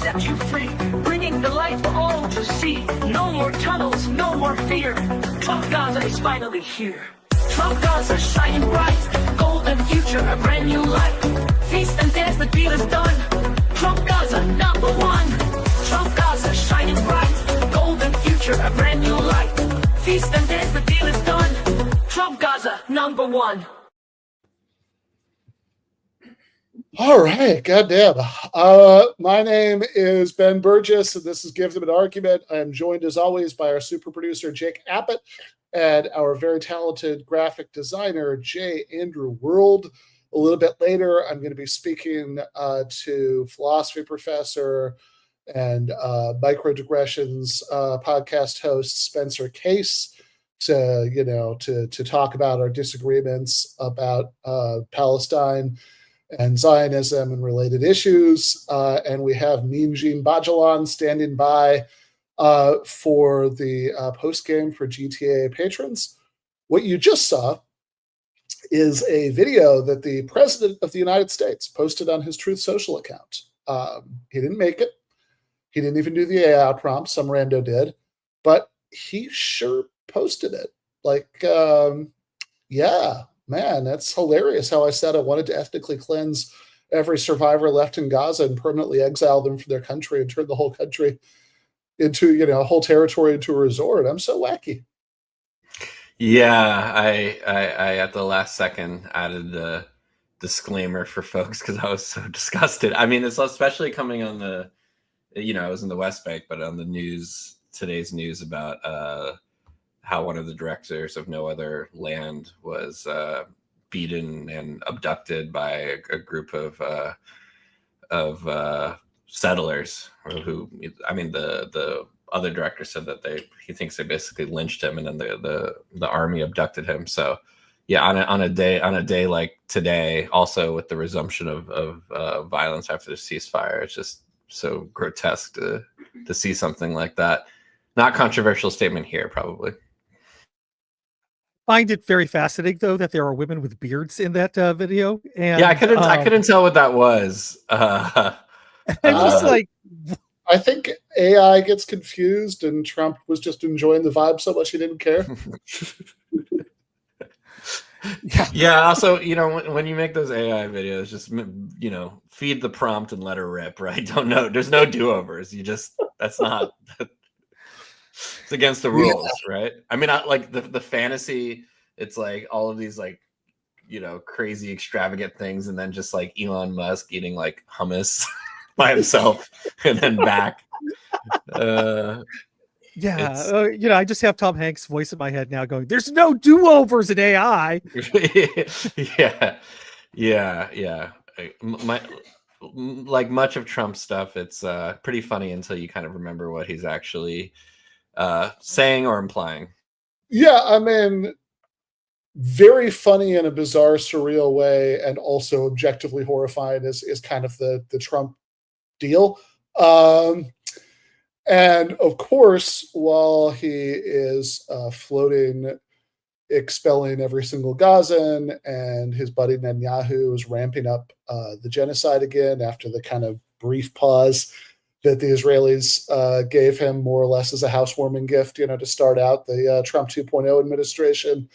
set you free, bringing the light for all to see. No more tunnels, no more fear. Trump Gaza is finally here. Trump Gaza shining bright, golden future, a brand new light. Feast and dance, the deal is done. Trump Gaza #1. Trump Gaza shining bright, golden future, a brand new light. Feast and dance, the deal is done. Trump Gaza #1. All right, goddamn. My name is Ben Burgis, and this is Give Them an Argument. I am joined, as always, by our super producer, Jake Appett, and our very talented graphic designer, J. Andrew World. A little bit later, I'm going to be speaking to philosophy professor and Micro-Digressions podcast host Spencer Case to talk about our disagreements about Palestine and Zionism and related issues. And we have Djene Bajalan standing by for the postgame for GTAA patrons. What you just saw is a video that the President of the United States posted on his Truth Social account. He didn't make it. He didn't even do the AI prompt. Some rando did. But he sure posted it. Man, that's hilarious how I said I wanted to ethnically cleanse every survivor left in Gaza and permanently exile them from their country and turn the whole country into, a whole territory into a resort. I'm so wacky. Yeah, I at the last second added the disclaimer for folks because I was so disgusted. I mean, it's especially coming on the, I was in the West Bank, but on the news, today's news about how one of the directors of No Other Land was beaten and abducted by a group of settlers who, the other director said that he thinks they basically lynched him, and then the army abducted him. So yeah, on a day like today, also with the resumption of violence after the ceasefire, it's just so grotesque to see something like that. Not controversial statement here, probably. Find it very fascinating, though, that there are women with beards in that video. And yeah, I couldn't tell what that was. And just I think AI gets confused, and Trump was just enjoying the vibe so much he didn't care. Yeah. Also, when you make those AI videos, just feed the prompt and let her rip. Right? Don't know. There's no do-overs. That's not. It's against the rules, right? I mean, the fantasy. It's like all of these crazy extravagant things, and then just like Elon Musk eating like hummus by himself and then back. I just have Tom Hanks' voice in my head now going, "There's no do-overs in AI." Yeah. Like much of Trump's stuff, it's pretty funny until you kind of remember what he's actually saying or implying. Yeah, I mean, very funny in a bizarre, surreal way, and also objectively horrifying is kind of the Trump deal. And of course, while he is floating, expelling every single Gazan, and his buddy Netanyahu is ramping up the genocide again after the kind of brief pause that the Israelis gave him more or less as a housewarming gift, to start out the Trump 2.0 administration.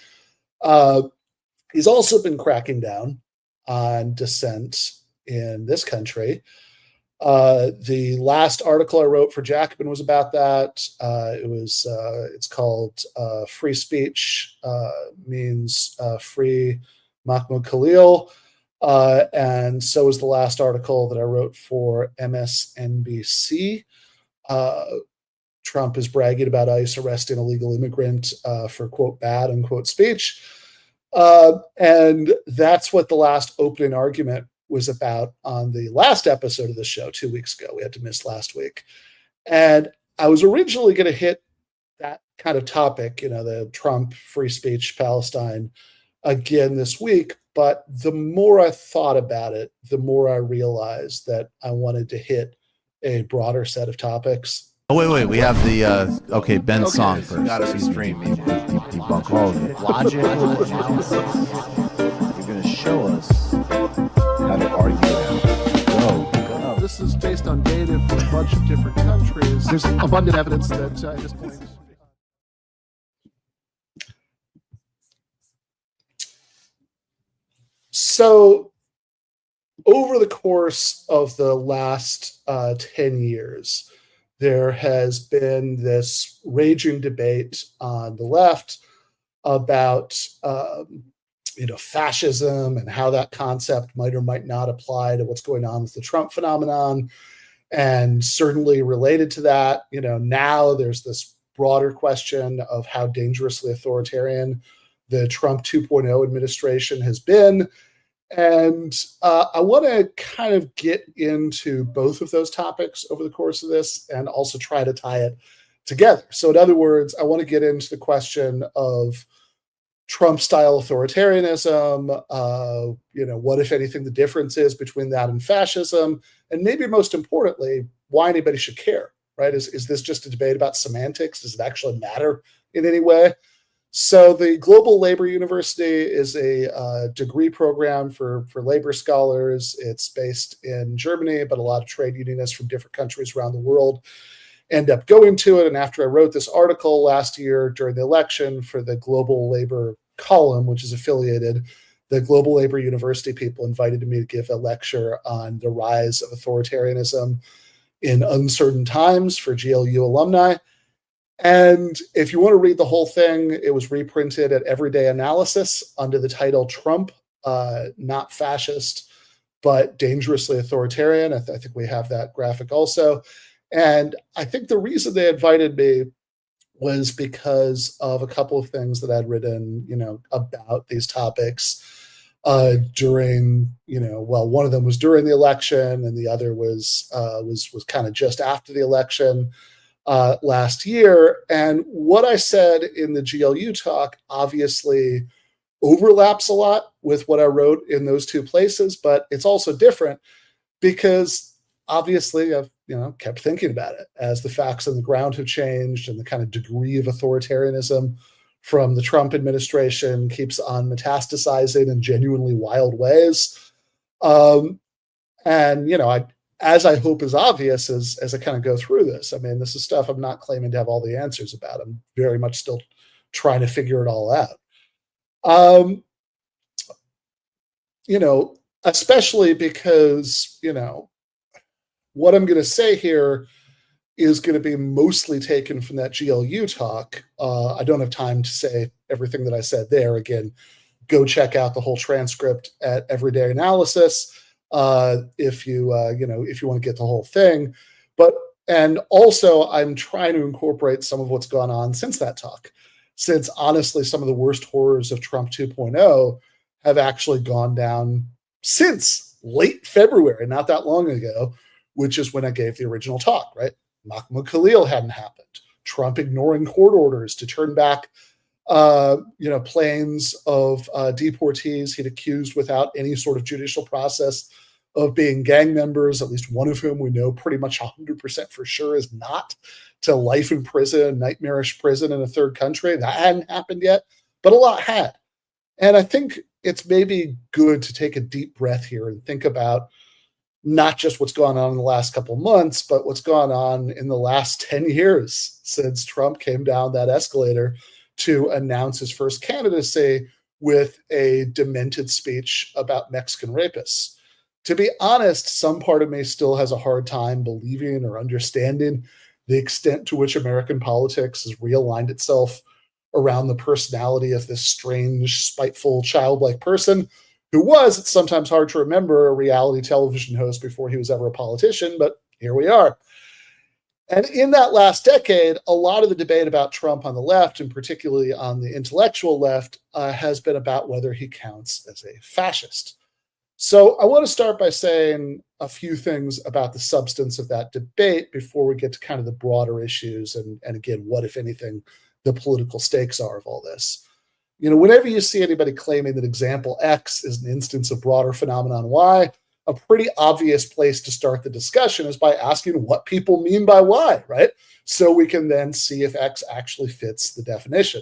He's also been cracking down on dissent in this country. The last article I wrote for Jacobin was about that. It's called Free Speech Means Free Mahmoud Khalil. And so is the last article that I wrote for MSNBC. Trump is bragging about ICE arresting a legal immigrant for, quote, bad, unquote, speech. And that's what the last opening argument was about on the last episode of the show 2 weeks ago. We had to miss last week. And I was originally going to hit that kind of topic, the Trump, free speech, Palestine, again this week. But the more I thought about it, the more I realized that I wanted to hit a broader set of topics. Oh, wait. We have the, Ben's song first. Gotta be streaming. Debunk all of it. Logical analysis. You're going to show us how to argue that. Go. This is based on data from bunch of different countries. There's abundant evidence that at this point. So over the course of the last 10 years, there has been this raging debate on the left about fascism and how that concept might or might not apply to what's going on with the Trump phenomenon. And certainly related to that, now there's this broader question of how dangerously authoritarian the Trump 2.0 administration has been. And I want to kind of get into both of those topics over the course of this and also try to tie it together. So in other words, I want to get into the question of Trump-style authoritarianism, what, if anything, the difference is between that and fascism, and maybe most importantly, why anybody should care, right? Is this just a debate about semantics? Does it actually matter in any way? So the Global Labor University is a degree program for labor scholars. It's based in Germany, but a lot of trade unionists from different countries around the world end up going to it. And after I wrote this article last year during the election for the Global Labor column, which is affiliated, the Global Labor University people invited me to give a lecture on the rise of authoritarianism in uncertain times for GLU alumni. And if you want to read the whole thing, it was reprinted at Everyday Analysis under the title Trump, not fascist, but dangerously authoritarian. I think we have that graphic also. And I think the reason they invited me was because of a couple of things that I'd written, about these topics during, one of them was during the election, and the other was kind of just after the election last year. And what I said in the GLU talk obviously overlaps a lot with what I wrote in those two places, but it's also different because obviously I've kept thinking about it as the facts on the ground have changed and the kind of degree of authoritarianism from the Trump administration keeps on metastasizing in genuinely wild ways. As I hope is obvious as I kind of go through this, this is stuff I'm not claiming to have all the answers about. I'm very much still trying to figure it all out. Especially because, what I'm going to say here is going to be mostly taken from that GLU talk. I don't have time to say everything that I said there. Again, go check out the whole transcript at Everyday Analysis if you want to get the whole thing. And also I'm trying to incorporate some of what's gone on since that talk, since honestly some of the worst horrors of Trump 2.0 have actually gone down since late February, not that long ago, which is when I gave the original talk, right? Mahmoud Khalil hadn't happened. Trump ignoring court orders to turn back, planes of deportees he'd accused without any sort of judicial process of being gang members, at least one of whom we know pretty much 100% for sure is not, to life in prison, nightmarish prison in a third country. That hadn't happened yet, but a lot had. And I think it's maybe good to take a deep breath here and think about not just what's gone on in the last couple of months, but what's gone on in the last 10 years since Trump came down that escalator to announce his first candidacy with a demented speech about Mexican rapists. To be honest, some part of me still has a hard time believing or understanding the extent to which American politics has realigned itself around the personality of this strange, spiteful, childlike person who was, it's sometimes hard to remember, a reality television host before he was ever a politician, but here we are. And in that last decade, a lot of the debate about Trump on the left, and particularly on the intellectual left, has been about whether he counts as a fascist. So I want to start by saying a few things about the substance of that debate before we get to kind of the broader issues and again, what, if anything, the political stakes are of all this. Whenever you see anybody claiming that example X is an instance of broader phenomenon Y, a pretty obvious place to start the discussion is by asking what people mean by Y, right? So we can then see if X actually fits the definition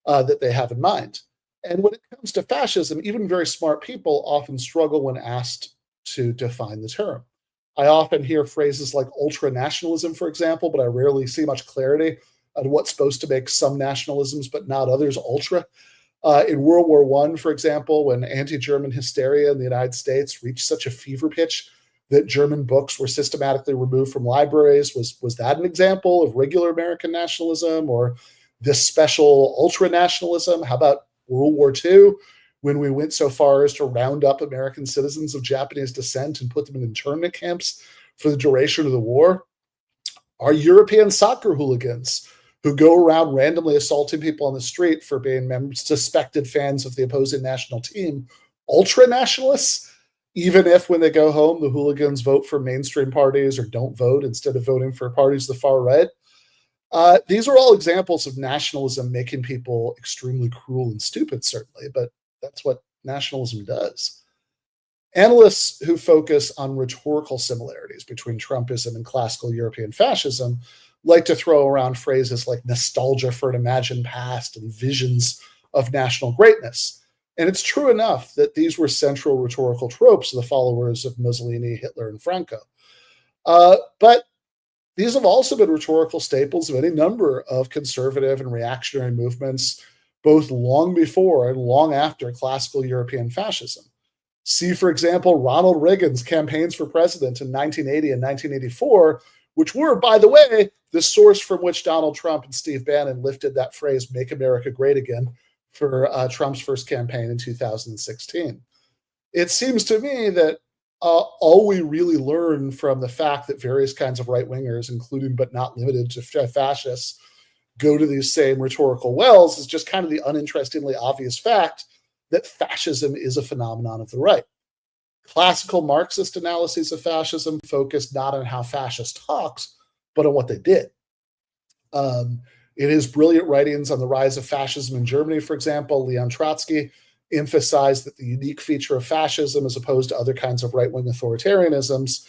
that they have in mind. And when it comes to fascism, even very smart people often struggle when asked to define the term. I often hear phrases like ultra-nationalism, for example, but I rarely see much clarity on what's supposed to make some nationalisms but not others ultra. In World War I, for example, when anti-German hysteria in the United States reached such a fever pitch that German books were systematically removed from libraries, was that an example of regular American nationalism or this special ultra-nationalism? How about World War II, when we went so far as to round up American citizens of Japanese descent and put them in internment camps for the duration of the war? Are European soccer hooligans who go around randomly assaulting people on the street for being suspected fans of the opposing national team ultra-nationalists, even if when they go home, the hooligans vote for mainstream parties or don't vote instead of voting for parties of the far right? These are all examples of nationalism making people extremely cruel and stupid, certainly, but that's what nationalism does. Analysts who focus on rhetorical similarities between Trumpism and classical European fascism like to throw around phrases like nostalgia for an imagined past and visions of national greatness. And it's true enough that these were central rhetorical tropes of the followers of Mussolini, Hitler, and Franco. But these have also been rhetorical staples of any number of conservative and reactionary movements, both long before and long after classical European fascism. See, for example, Ronald Reagan's campaigns for president in 1980 and 1984, which were, by the way, the source from which Donald Trump and Steve Bannon lifted that phrase, "Make America Great Again," for Trump's first campaign in 2016. It seems to me that all we really learn from the fact that various kinds of right-wingers, including but not limited to fascists, go to these same rhetorical wells is just kind of the uninterestingly obvious fact that fascism is a phenomenon of the right. Classical Marxist analyses of fascism focused not on how fascists talks, but on what they did. In his brilliant writings on the rise of fascism in Germany, for example, Leon Trotsky emphasized that the unique feature of fascism, as opposed to other kinds of right-wing authoritarianisms,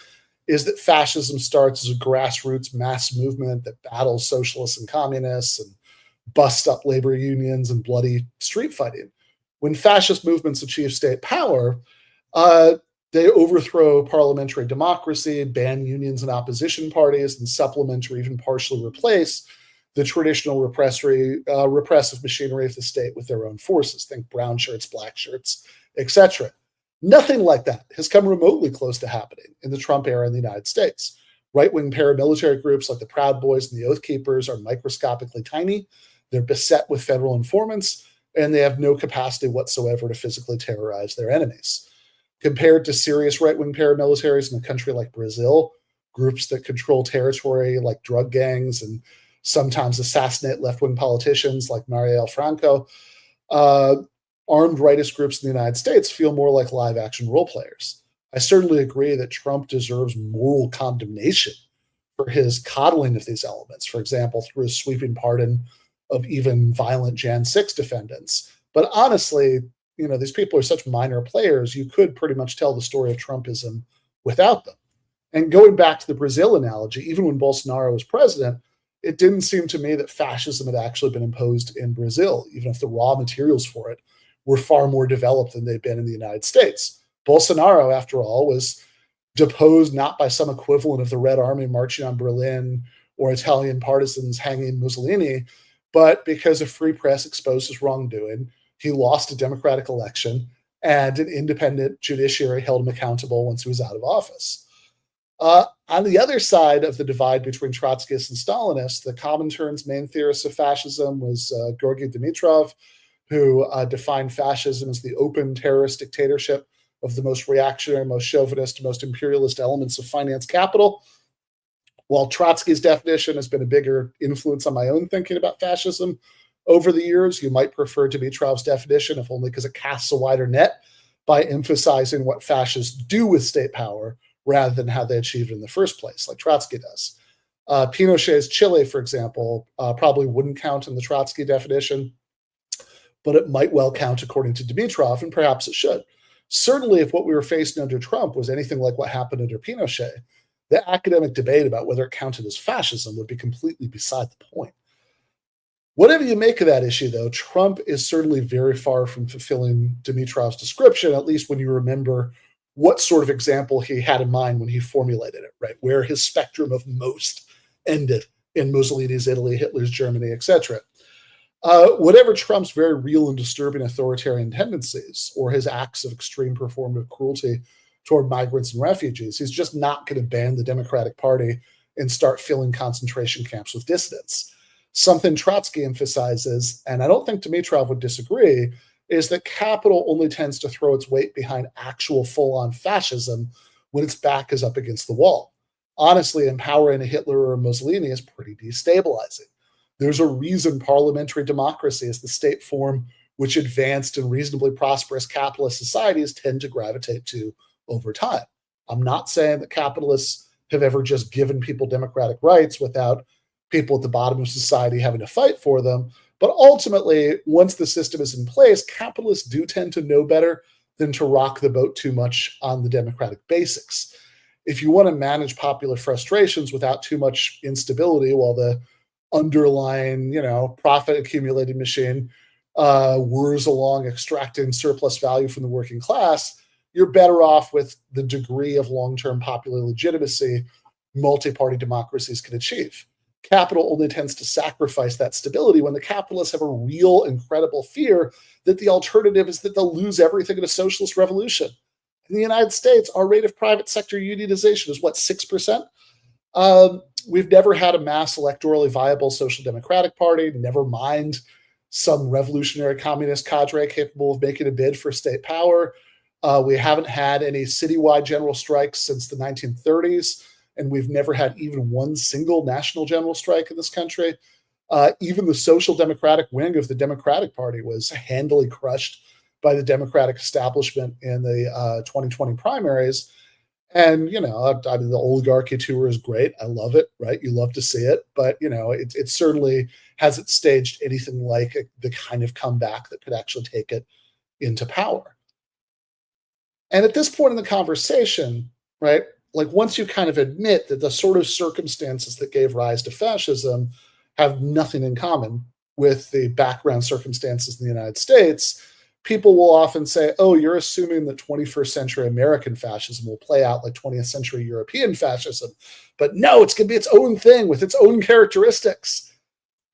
is that fascism starts as a grassroots mass movement that battles socialists and communists and busts up labor unions and bloody street fighting. When fascist movements achieve state power, they overthrow parliamentary democracy, ban unions and opposition parties, and supplement or even partially replace the traditional repressive machinery of the state with their own forces. Think brown shirts, black shirts, etc. Nothing like that has come remotely close to happening in the Trump era in the United States. Right-wing paramilitary groups like the Proud Boys and the Oath Keepers are microscopically tiny. They're beset with federal informants, and they have no capacity whatsoever to physically terrorize their enemies. Compared to serious right-wing paramilitaries in a country like Brazil, groups that control territory like drug gangs and sometimes assassinate left-wing politicians like Marielle Franco, armed rightist groups in the United States feel more like live-action role players. I certainly agree that Trump deserves moral condemnation for his coddling of these elements, for example, through his sweeping pardon of even violent Jan 6 defendants. But honestly, these people are such minor players, you could pretty much tell the story of Trumpism without them. And going back to the Brazil analogy, even when Bolsonaro was president, it didn't seem to me that fascism had actually been imposed in Brazil, even if the raw materials for it were far more developed than they've been in the United States. Bolsonaro, after all, was deposed not by some equivalent of the Red Army marching on Berlin or Italian partisans hanging Mussolini, but because a free press exposed his wrongdoing. He lost a democratic election, and an independent judiciary held him accountable once he was out of office. On the other side of the divide between Trotskyists and Stalinists, the Comintern's main theorist of fascism was Georgy Dimitrov, who defined fascism as the open terrorist dictatorship of the most reactionary, most chauvinist, most imperialist elements of finance capital. While Trotsky's definition has been a bigger influence on my own thinking about fascism over the years, you might prefer Dimitrov's definition, if only because it casts a wider net by emphasizing what fascists do with state power rather than how they achieved it in the first place, like Trotsky does. Pinochet's Chile, for example, probably wouldn't count in the Trotsky definition, but it might well count according to Dimitrov, and perhaps it should. Certainly, if what we were facing under Trump was anything like what happened under Pinochet, the academic debate about whether it counted as fascism would be completely beside the point. Whatever you make of that issue, though, Trump is certainly very far from fulfilling Dimitrov's description, at least when you remember what sort of example he had in mind when he formulated it, right? Where his spectrum of most ended in Mussolini's Italy, Hitler's Germany, etc. Whatever Trump's very real and disturbing authoritarian tendencies or his acts of extreme performative cruelty toward migrants and refugees, he's just not going to ban the Democratic Party and start filling concentration camps with dissidents. Something Trotsky emphasizes, and I don't think Dimitrov would disagree, is that capital only tends to throw its weight behind actual full-on fascism when its back is up against the wall. Honestly, empowering a Hitler or a Mussolini is pretty destabilizing. There's a reason parliamentary democracy is the state form which advanced and reasonably prosperous capitalist societies tend to gravitate to over time. I'm not saying that capitalists have ever just given people democratic rights without people at the bottom of society having to fight for them. But ultimately, once the system is in place, capitalists do tend to know better than to rock the boat too much on the democratic basics. If you want to manage popular frustrations without too much instability while the underlying, profit accumulating machine whirs along extracting surplus value from the working class, you're better off with the degree of long-term popular legitimacy multi-party democracies can achieve. Capital only tends to sacrifice that stability when the capitalists have a real and credible fear that the alternative is that they'll lose everything in a socialist revolution. In the United States, our rate of private sector unionization is 6%? We've never had a mass electorally viable social democratic party, never mind some revolutionary communist cadre capable of making a bid for state power. We haven't had any citywide general strikes since the 1930s. And we've never had even one single national general strike in this country. Even the social democratic wing of the Democratic Party was handily crushed by the Democratic establishment in the 2020 primaries. And, the oligarchy tour is great. I love it, right? You love to see it. But, it certainly hasn't staged anything like the kind of comeback that could actually take it into power. And at this point in the conversation, right, once you kind of admit that the sort of circumstances that gave rise to fascism have nothing in common with the background circumstances in the United States, people will often say, oh, you're assuming that 21st century American fascism will play out like 20th century European fascism. But no, it's going to be its own thing with its own characteristics.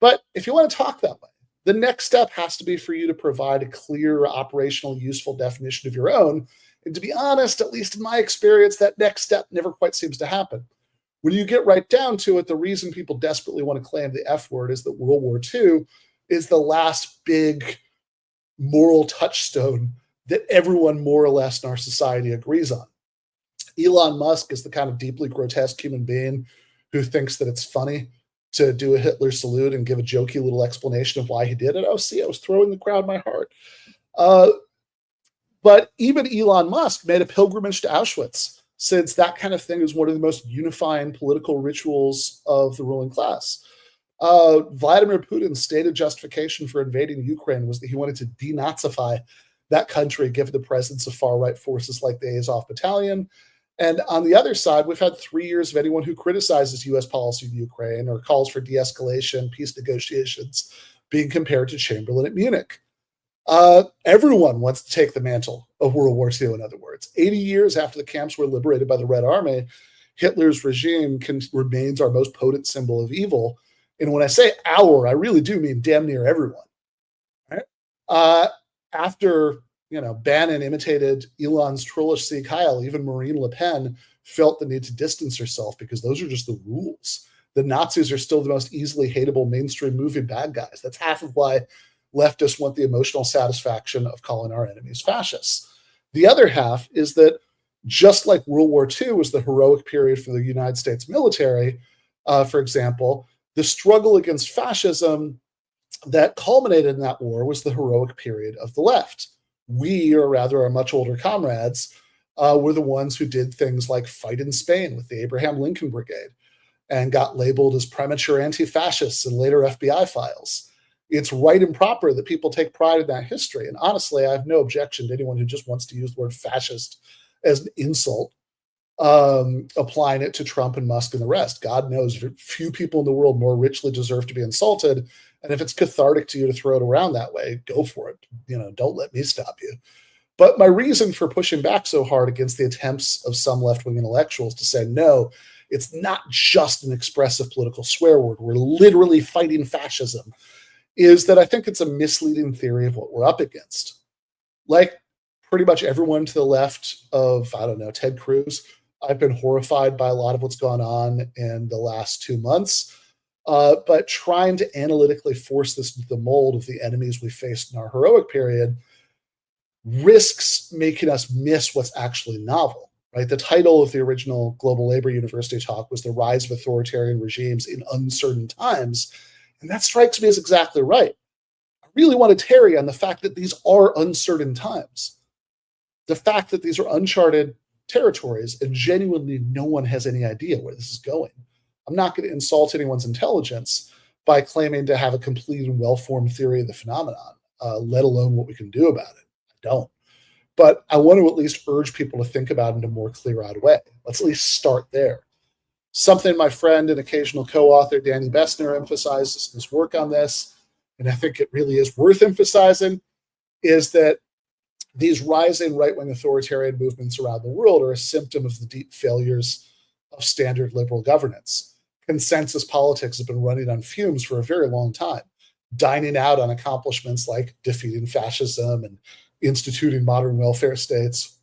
But if you want to talk that way, the next step has to be for you to provide a clear, operational, useful definition of your own. And to be honest, at least in my experience, that next step never quite seems to happen. When you get right down to it, the reason people desperately want to claim the F word is that World War II is the last big moral touchstone that everyone more or less in our society agrees on. Elon Musk is the kind of deeply grotesque human being who thinks that it's funny to do a Hitler salute and give a jokey little explanation of why he did it. Oh, see, I was throwing the crowd my heart. But even Elon Musk made a pilgrimage to Auschwitz, since that kind of thing is one of the most unifying political rituals of the ruling class. Vladimir Putin's stated justification for invading Ukraine was that he wanted to denazify that country, given the presence of far-right forces like the Azov Battalion. And on the other side, we've had 3 years of anyone who criticizes U.S. policy in Ukraine or calls for de-escalation, peace negotiations, being compared to Chamberlain at Munich. Everyone wants to take the mantle of World War II, in other words. 80 years after the camps were liberated by the Red Army, Hitler's regime remains our most potent symbol of evil. And when I say our, I really do mean damn near everyone. Right? After Bannon imitated Elon's trollish Sieg Heil, even Marine Le Pen felt the need to distance herself because those are just the rules. The Nazis are still the most easily hateable mainstream movie bad guys. That's half of why leftists want the emotional satisfaction of calling our enemies fascists. The other half is that just like World War II was the heroic period for the United States military, for example, the struggle against fascism that culminated in that war was the heroic period of the left. We, or rather our much older comrades, were the ones who did things like fight in Spain with the Abraham Lincoln Brigade and got labeled as premature anti-fascists in later FBI files. It's right and proper that people take pride in that history. And honestly, I have no objection to anyone who just wants to use the word fascist as an insult, applying it to Trump and Musk and the rest. God knows few people in the world more richly deserve to be insulted. And if it's cathartic to you to throw it around that way, go for it. Don't let me stop you. But my reason for pushing back so hard against the attempts of some left-wing intellectuals to say, no, it's not just an expressive political swear word, we're literally fighting fascism, is that I think it's a misleading theory of what we're up against. Like pretty much everyone to the left of, I don't know, Ted Cruz, I've been horrified by a lot of what's gone on in the last 2 months. But trying to analytically force this into the mold of the enemies we faced in our heroic period risks making us miss what's actually novel, right? The title of the original Global Labor University talk was The Rise of Authoritarian Regimes in Uncertain Times. And that strikes me as exactly right. I really want to tarry on the fact that these are uncertain times. The fact that these are uncharted territories and genuinely no one has any idea where this is going. I'm not going to insult anyone's intelligence by claiming to have a complete and well-formed theory of the phenomenon, let alone what we can do about it. I don't. But I want to at least urge people to think about it in a more clear-eyed way. Let's at least start there. Something my friend and occasional co-author Danny Bessner emphasizes in his work on this, and I think it really is worth emphasizing, is that these rising right-wing authoritarian movements around the world are a symptom of the deep failures of standard liberal governance. Consensus politics has been running on fumes for a very long time, dining out on accomplishments like defeating fascism and instituting modern welfare states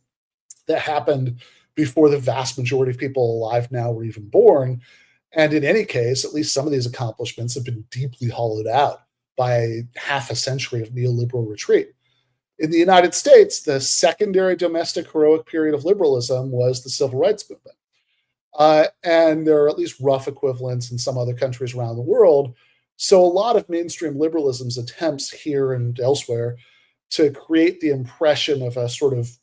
that happened before the vast majority of people alive now were even born. And in any case, at least some of these accomplishments have been deeply hollowed out by half a century of neoliberal retreat. In the United States, the secondary domestic heroic period of liberalism was the civil rights movement. And there are at least rough equivalents in some other countries around the world. So a lot of mainstream liberalism's attempts here and elsewhere to create the impression of a sort of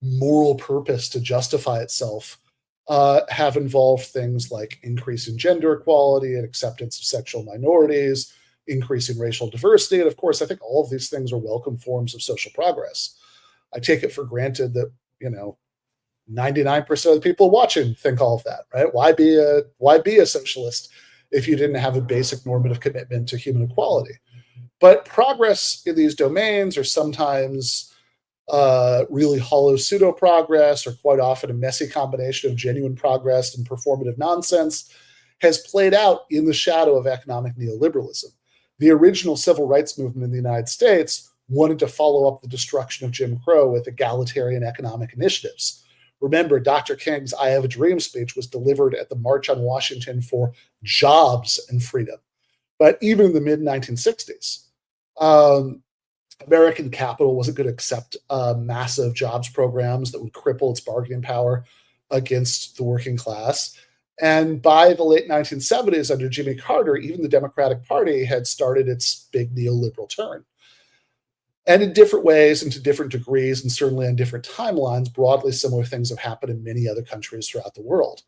moral purpose to justify itself have involved things like increasing gender equality and acceptance of sexual minorities, increasing racial diversity. And of course, I think all of these things are welcome forms of social progress. I take it for granted that, 99% of the people watching think all of that, right? Why be a socialist if you didn't have a basic normative commitment to human equality? But progress in these domains are sometimes really hollow pseudo-progress, or quite often a messy combination of genuine progress and performative nonsense, has played out in the shadow of economic neoliberalism. The original civil rights movement in the United States wanted to follow up the destruction of Jim Crow with egalitarian economic initiatives. Remember, Dr. King's I Have a Dream speech was delivered at the March on Washington for jobs and freedom. But even in the mid-1960s, American capital wasn't going to accept massive jobs programs that would cripple its bargaining power against the working class. And by the late 1970s, under Jimmy Carter, even the Democratic Party had started its big neoliberal turn. And in different ways and to different degrees, and certainly on different timelines, broadly similar things have happened in many other countries throughout the world.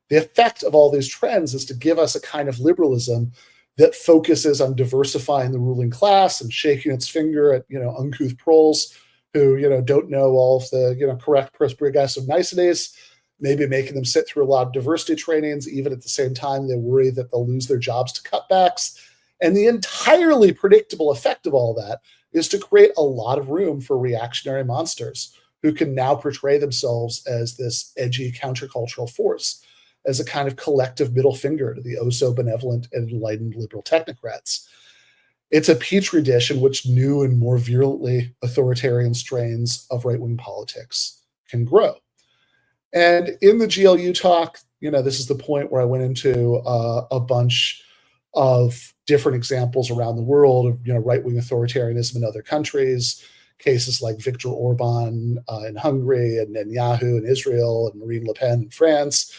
The effect of all these trends is to give us a kind of liberalism that focuses on diversifying the ruling class and shaking its finger at, uncouth proles who, don't know all of the, correct progressive niceties, maybe making them sit through a lot of diversity trainings, even at the same time they worry that they'll lose their jobs to cutbacks. And the entirely predictable effect of all that is to create a lot of room for reactionary monsters who can now portray themselves as this edgy countercultural force, as a kind of collective middle finger to the oh-so-benevolent and enlightened liberal technocrats. It's a petri dish in which new and more virulently authoritarian strains of right-wing politics can grow. And in the GLU talk, this is the point where I went into a bunch of different examples around the world of right-wing authoritarianism in other countries, cases like Viktor Orban in Hungary, and Netanyahu in Israel, and Marine Le Pen in France,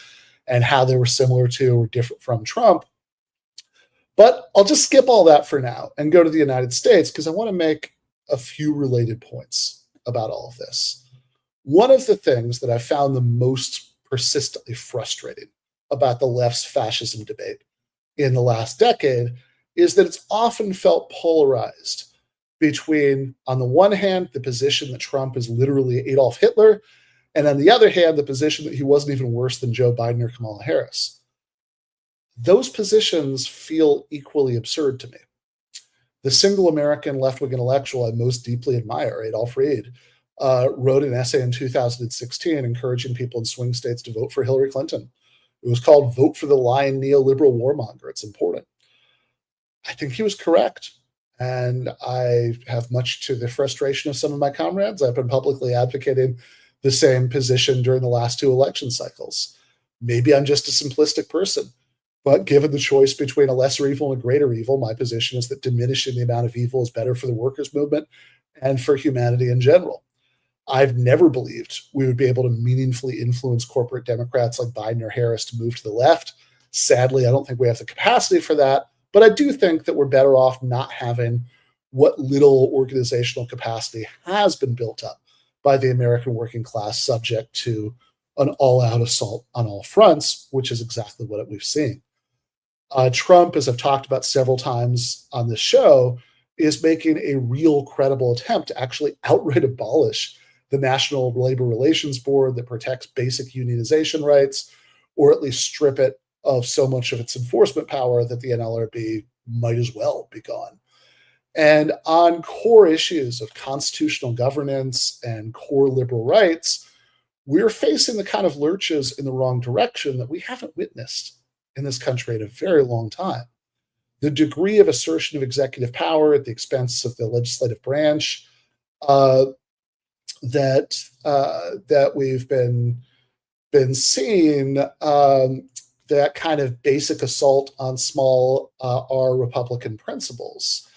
and how they were similar to or different from Trump. But I'll just skip all that for now and go to the United States, because I want to make a few related points about all of this. One of the things that I found the most persistently frustrating about the left's fascism debate in the last decade is that it's often felt polarized between, on the one hand, the position that Trump is literally Adolf Hitler, and on the other hand, the position that he wasn't even worse than Joe Biden or Kamala Harris. Those positions feel equally absurd to me. The single American left-wing intellectual I most deeply admire, Adolph Reed, wrote an essay in 2016 encouraging people in swing states to vote for Hillary Clinton. It was called Vote for the Lying Neoliberal Warmonger. It's important. I think he was correct. And I have, much to the frustration of some of my comrades, I've been publicly advocating the same position during the last 2 election cycles. Maybe I'm just a simplistic person, but given the choice between a lesser evil and a greater evil, my position is that diminishing the amount of evil is better for the workers' movement and for humanity in general. I've never believed we would be able to meaningfully influence corporate Democrats like Biden or Harris to move to the left. Sadly, I don't think we have the capacity for that, but I do think that we're better off not having what little organizational capacity has been built up by the American working class, subject to an all-out assault on all fronts, which is exactly what we've seen. Trump, as I've talked about several times on this show, is making a real credible attempt to actually outright abolish the National Labor Relations Board that protects basic unionization rights, or at least strip it of so much of its enforcement power that the NLRB might as well be gone. And on core issues of constitutional governance and core liberal rights, we're facing the kind of lurches in the wrong direction that we haven't witnessed in this country in a very long time. The degree of assertion of executive power at the expense of the legislative branch that we've been seeing, that kind of basic assault on small R Republican principles,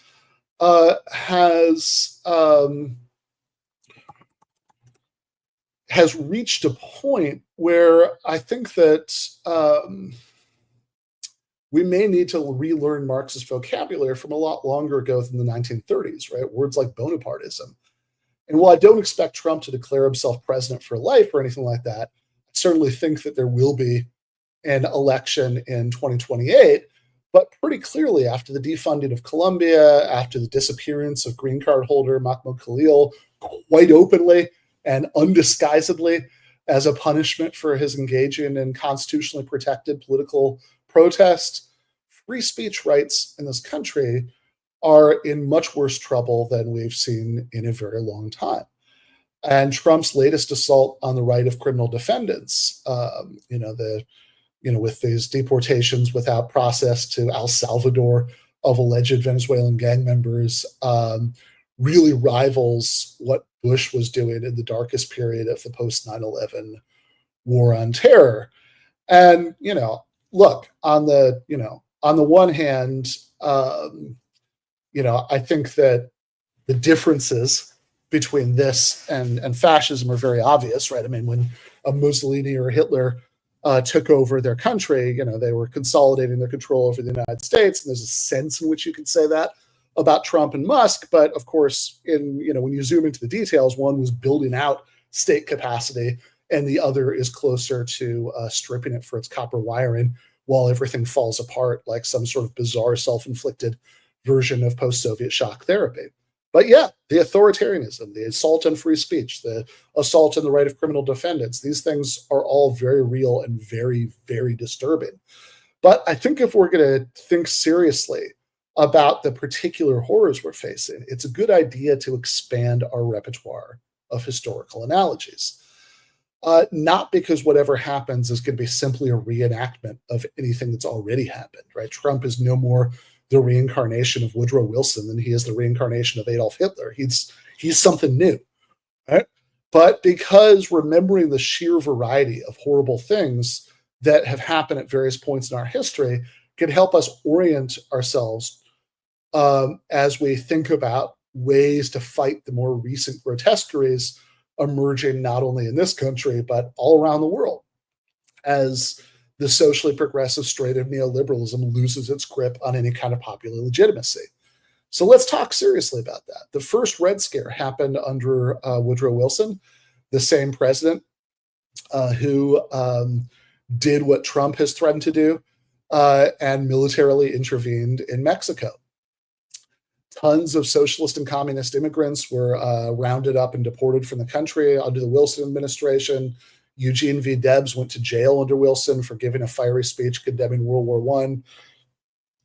has reached a point where I think that we may need to relearn Marxist vocabulary from a lot longer ago than the 1930s, right? Words like Bonapartism. And while I don't expect Trump to declare himself president for life or anything like that, I certainly think that there will be an election in 2028. But pretty clearly, after the defunding of Colombia, after the disappearance of green card holder Mahmoud Khalil, quite openly and undisguisedly as a punishment for his engaging in constitutionally protected political protest, free speech rights in this country are in much worse trouble than we've seen in a very long time. And Trump's latest assault on the right of criminal defendants, with these deportations without process to El Salvador of alleged Venezuelan gang members, really rivals what Bush was doing in the darkest period of the post 9/11 war on terror. And, look, on the one hand, I think that the differences between this and fascism are very obvious, right? I mean, when a Mussolini or Hitler took over their country, they were consolidating their control over the United States, and there's a sense in which you could say that about Trump and Musk. But of course, when you zoom into the details, one was building out state capacity, and the other is closer to stripping it for its copper wiring while everything falls apart like some sort of bizarre self-inflicted version of post-Soviet shock therapy. But yeah, the authoritarianism, the assault on free speech, the assault on the right of criminal defendants, these things are all very real and very, very disturbing. But I think if we're going to think seriously about the particular horrors we're facing, it's a good idea to expand our repertoire of historical analogies. Not because whatever happens is going to be simply a reenactment of anything that's already happened, right? Trump is no more the reincarnation of Woodrow Wilson than he is the reincarnation of Adolf Hitler. He's something new, right? But because remembering the sheer variety of horrible things that have happened at various points in our history can help us orient ourselves as we think about ways to fight the more recent grotesqueries emerging not only in this country, but all around the world as the socially progressive strain of neoliberalism loses its grip on any kind of popular legitimacy. So let's talk seriously about that. The first Red Scare happened under Woodrow Wilson, the same president who did what Trump has threatened to do and militarily intervened in Mexico. Tons of socialist and communist immigrants were rounded up and deported from the country under the Wilson administration. Eugene V. Debs went to jail under Wilson for giving a fiery speech condemning World War I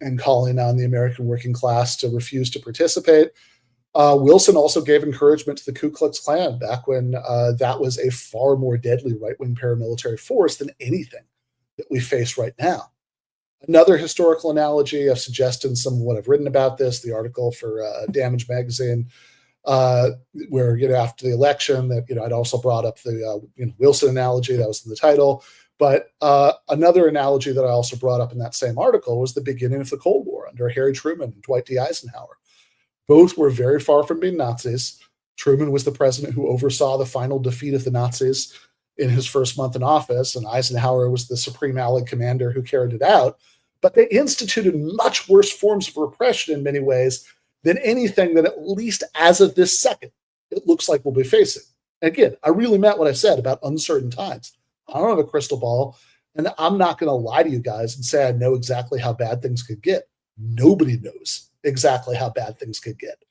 and calling on the American working class to refuse to participate. Wilson also gave encouragement to the Ku Klux Klan back when that was a far more deadly right-wing paramilitary force than anything that we face right now. Another historical analogy, I've suggested some of what I've written about this, the article for Damage Magazine, where, after the election, that, I'd also brought up the Wilson analogy that was in the title. But another analogy that I also brought up in that same article was the beginning of the Cold War under Harry Truman and Dwight D. Eisenhower. Both were very far from being Nazis. Truman was the president who oversaw the final defeat of the Nazis in his first month in office, and Eisenhower was the Supreme Allied commander who carried it out. But they instituted much worse forms of repression in many ways than anything that, at least as of this second, it looks like we'll be facing. Again, I really meant what I said about uncertain times. I don't have a crystal ball, and I'm not going to lie to you guys and say I know exactly how bad things could get. Nobody knows exactly how bad things could get.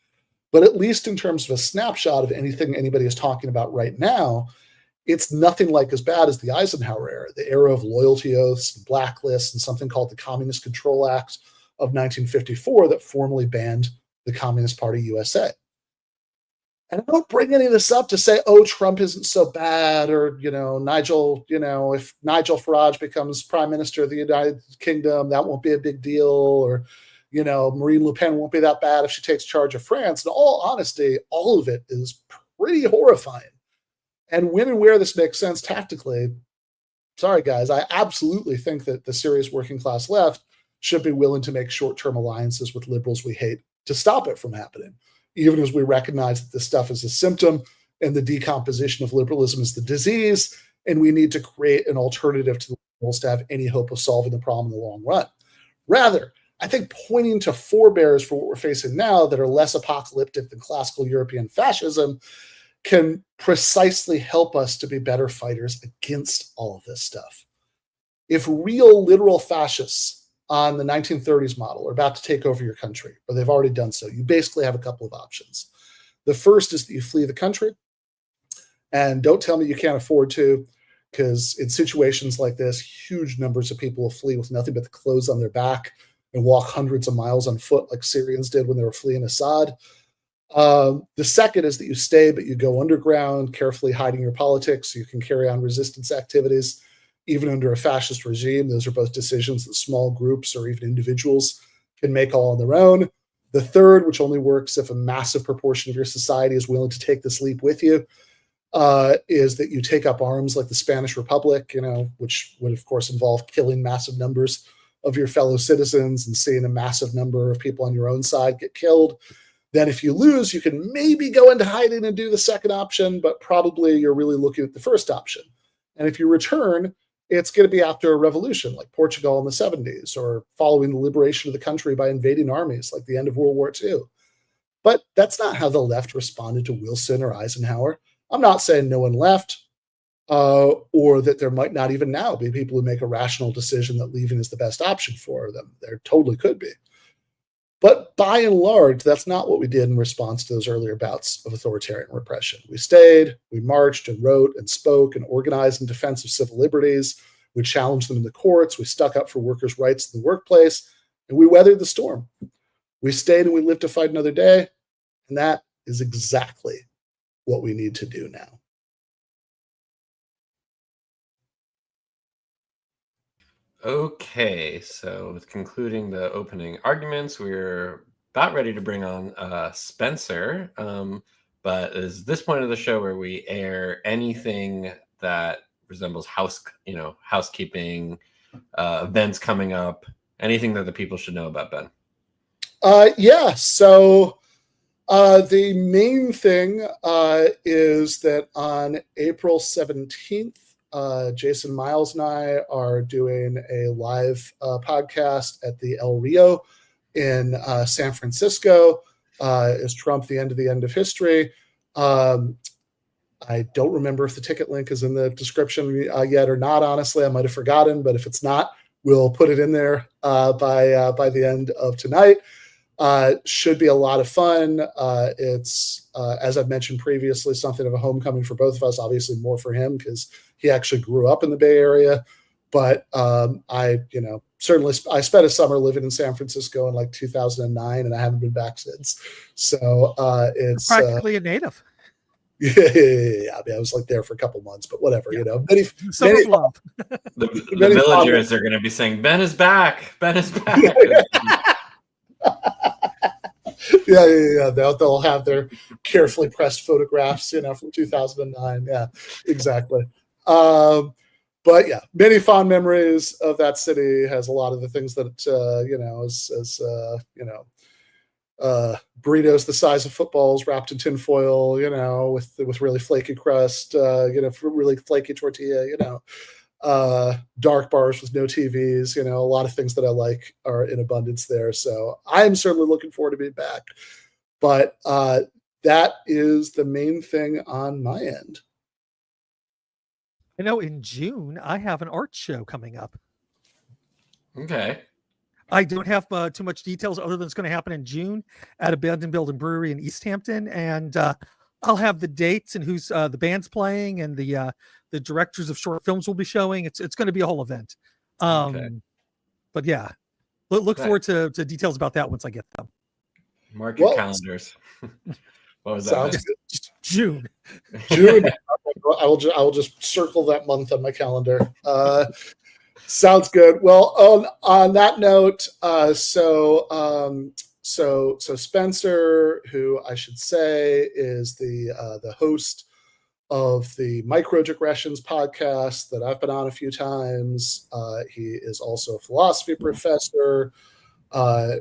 But at least in terms of a snapshot of anything anybody is talking about right now, it's nothing like as bad as the Eisenhower era, the era of loyalty oaths and blacklists and something called the Communist Control Act of 1954 that formally banned the Communist Party USA. And I don't bring any of this up to say, oh, Trump isn't so bad, or, Nigel, if Nigel Farage becomes prime minister of the United Kingdom, that won't be a big deal, or, Marine Le Pen won't be that bad if she takes charge of France. In all honesty, all of it is pretty horrifying. And when and where this makes sense tactically, sorry, guys, I absolutely think that the serious working class left should be willing to make short-term alliances with liberals we hate to stop it from happening, even as we recognize that this stuff is a symptom and the decomposition of liberalism is the disease, and we need to create an alternative to the liberals to have any hope of solving the problem in the long run. Rather, I think pointing to forebears for what we're facing now that are less apocalyptic than classical European fascism can precisely help us to be better fighters against all of this stuff. If real literal fascists on the 1930s model are about to take over your country, or they've already done so, you basically have a couple of options. The first is that you flee the country, and don't tell me you can't afford to, because in situations like this, huge numbers of people will flee with nothing but the clothes on their back and walk hundreds of miles on foot like Syrians did when they were fleeing Assad. The second is that you stay, but you go underground, carefully hiding your politics so you can carry on resistance activities. Even under a fascist regime, those are both decisions that small groups or even individuals can make all on their own. The third, which only works if a massive proportion of your society is willing to take this leap with you, is that you take up arms like the Spanish Republic, which would, of course, involve killing massive numbers of your fellow citizens and seeing a massive number of people on your own side get killed. Then if you lose, you can maybe go into hiding and do the second option, but probably you're really looking at the first option. And if you return, it's going to be after a revolution like Portugal in the 70s, or following the liberation of the country by invading armies like the end of World War II. But that's not how the left responded to Wilson or Eisenhower. I'm not saying no one left, or that there might not even now be people who make a rational decision that leaving is the best option for them. There totally could be. But by and large, that's not what we did in response to those earlier bouts of authoritarian repression. We stayed, we marched and wrote and spoke and organized in defense of civil liberties. We challenged them in the courts. We stuck up for workers' rights in the workplace, and we weathered the storm. We stayed and we lived to fight another day, and that is exactly what we need to do now. Okay, so with concluding the opening arguments, we're about ready to bring on Spencer, but is this point of the show where we air anything that resembles housekeeping, events coming up, anything that the people should know about Ben? Yeah, so the main thing is that on April 17th, Jason Miles and I are doing a live podcast at the El Rio in San Francisco. Is Trump the end of history? I don't remember if the ticket link is in the description yet or not. Honestly, I might have forgotten, but if it's not, we'll put it in there by the end of tonight. Should be a lot of fun. It's, as I've mentioned previously, something of a homecoming for both of us, obviously more for him because he actually grew up in the Bay Area. But I, certainly I spent a summer living in San Francisco in like 2009, and I haven't been back since. So it's practically a native. Yeah. I mean, I was like there for a couple months, but whatever, you know. Many love. The villagers are going to be saying, "Ben is back. Ben is back." Yeah. They'll have their carefully pressed photographs, you know, from 2009. Yeah, exactly. But yeah, many fond memories of that city. Has a lot of the things that you know, as you know, burritos the size of footballs wrapped in tinfoil, you know, with really flaky crust, you know, really flaky tortilla, you know, dark bars with no TVs, you know, a lot of things that I like are in abundance there. So I'm certainly looking forward to being back. But that is the main thing on my end. I know in June, I have an art show coming up. Okay. I don't have too much details other than it's going to happen in June at Abandoned Building Brewery in East Hampton. And I'll have the dates and who's the band's playing, and the directors of short films will be showing. It's going to be a whole event. Okay. But yeah, look forward to details about that once I get them. Mark your calendars. What was that? June. I will just circle that month on my calendar. Sounds good. Well, on that note, so Spencer, who I should say is the host of the Micro-Digressions podcast that I've been on a few times. He is also a philosophy professor.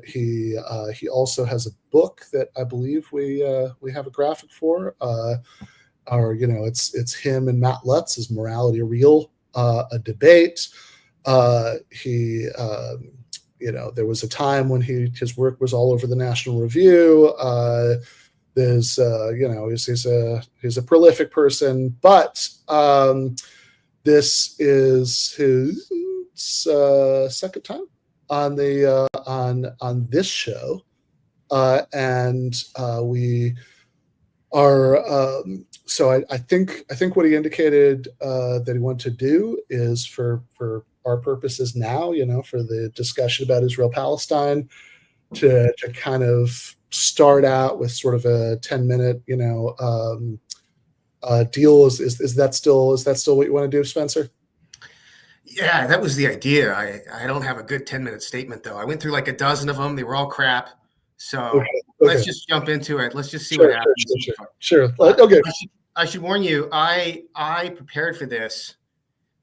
He also has a book that I believe we have a graphic for. You know, it's him and Matt Lutz, Is Morality Real? A debate. You know, there was a time when his work was all over the National Review. There's you know, he's a prolific person, but this is his second time on the on this show, and we are so I think what he indicated that he wanted to do is for our purposes now, you know, for the discussion about Israel-Palestine, to kind of start out with sort of a 10-minute, you know, deal. Is that still what you want to do, Spencer? Yeah, that was the idea. I don't have a good 10-minute statement though. I went through like a dozen of them. They were all crap. So Okay. let's just jump into it. Let's just see what happens. Sure. Okay. I should warn you, I prepared for this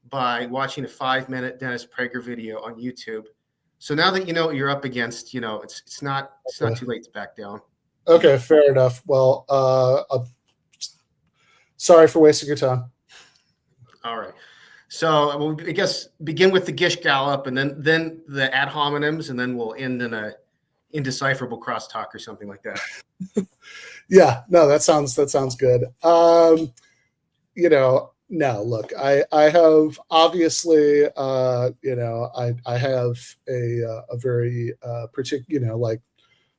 by watching a 5-minute Dennis Prager video on YouTube. So now that you know what you're up against, you know, it's not too late to back down. Okay, fair enough. Well, sorry for wasting your time. All right. So we'll, I guess, begin with the Gish Gallop, and then the ad hominems, and then we'll end in a indecipherable crosstalk or something like that. Yeah, no, that sounds good. You know, no, look, I have obviously, you know, I have a very particular, you know, like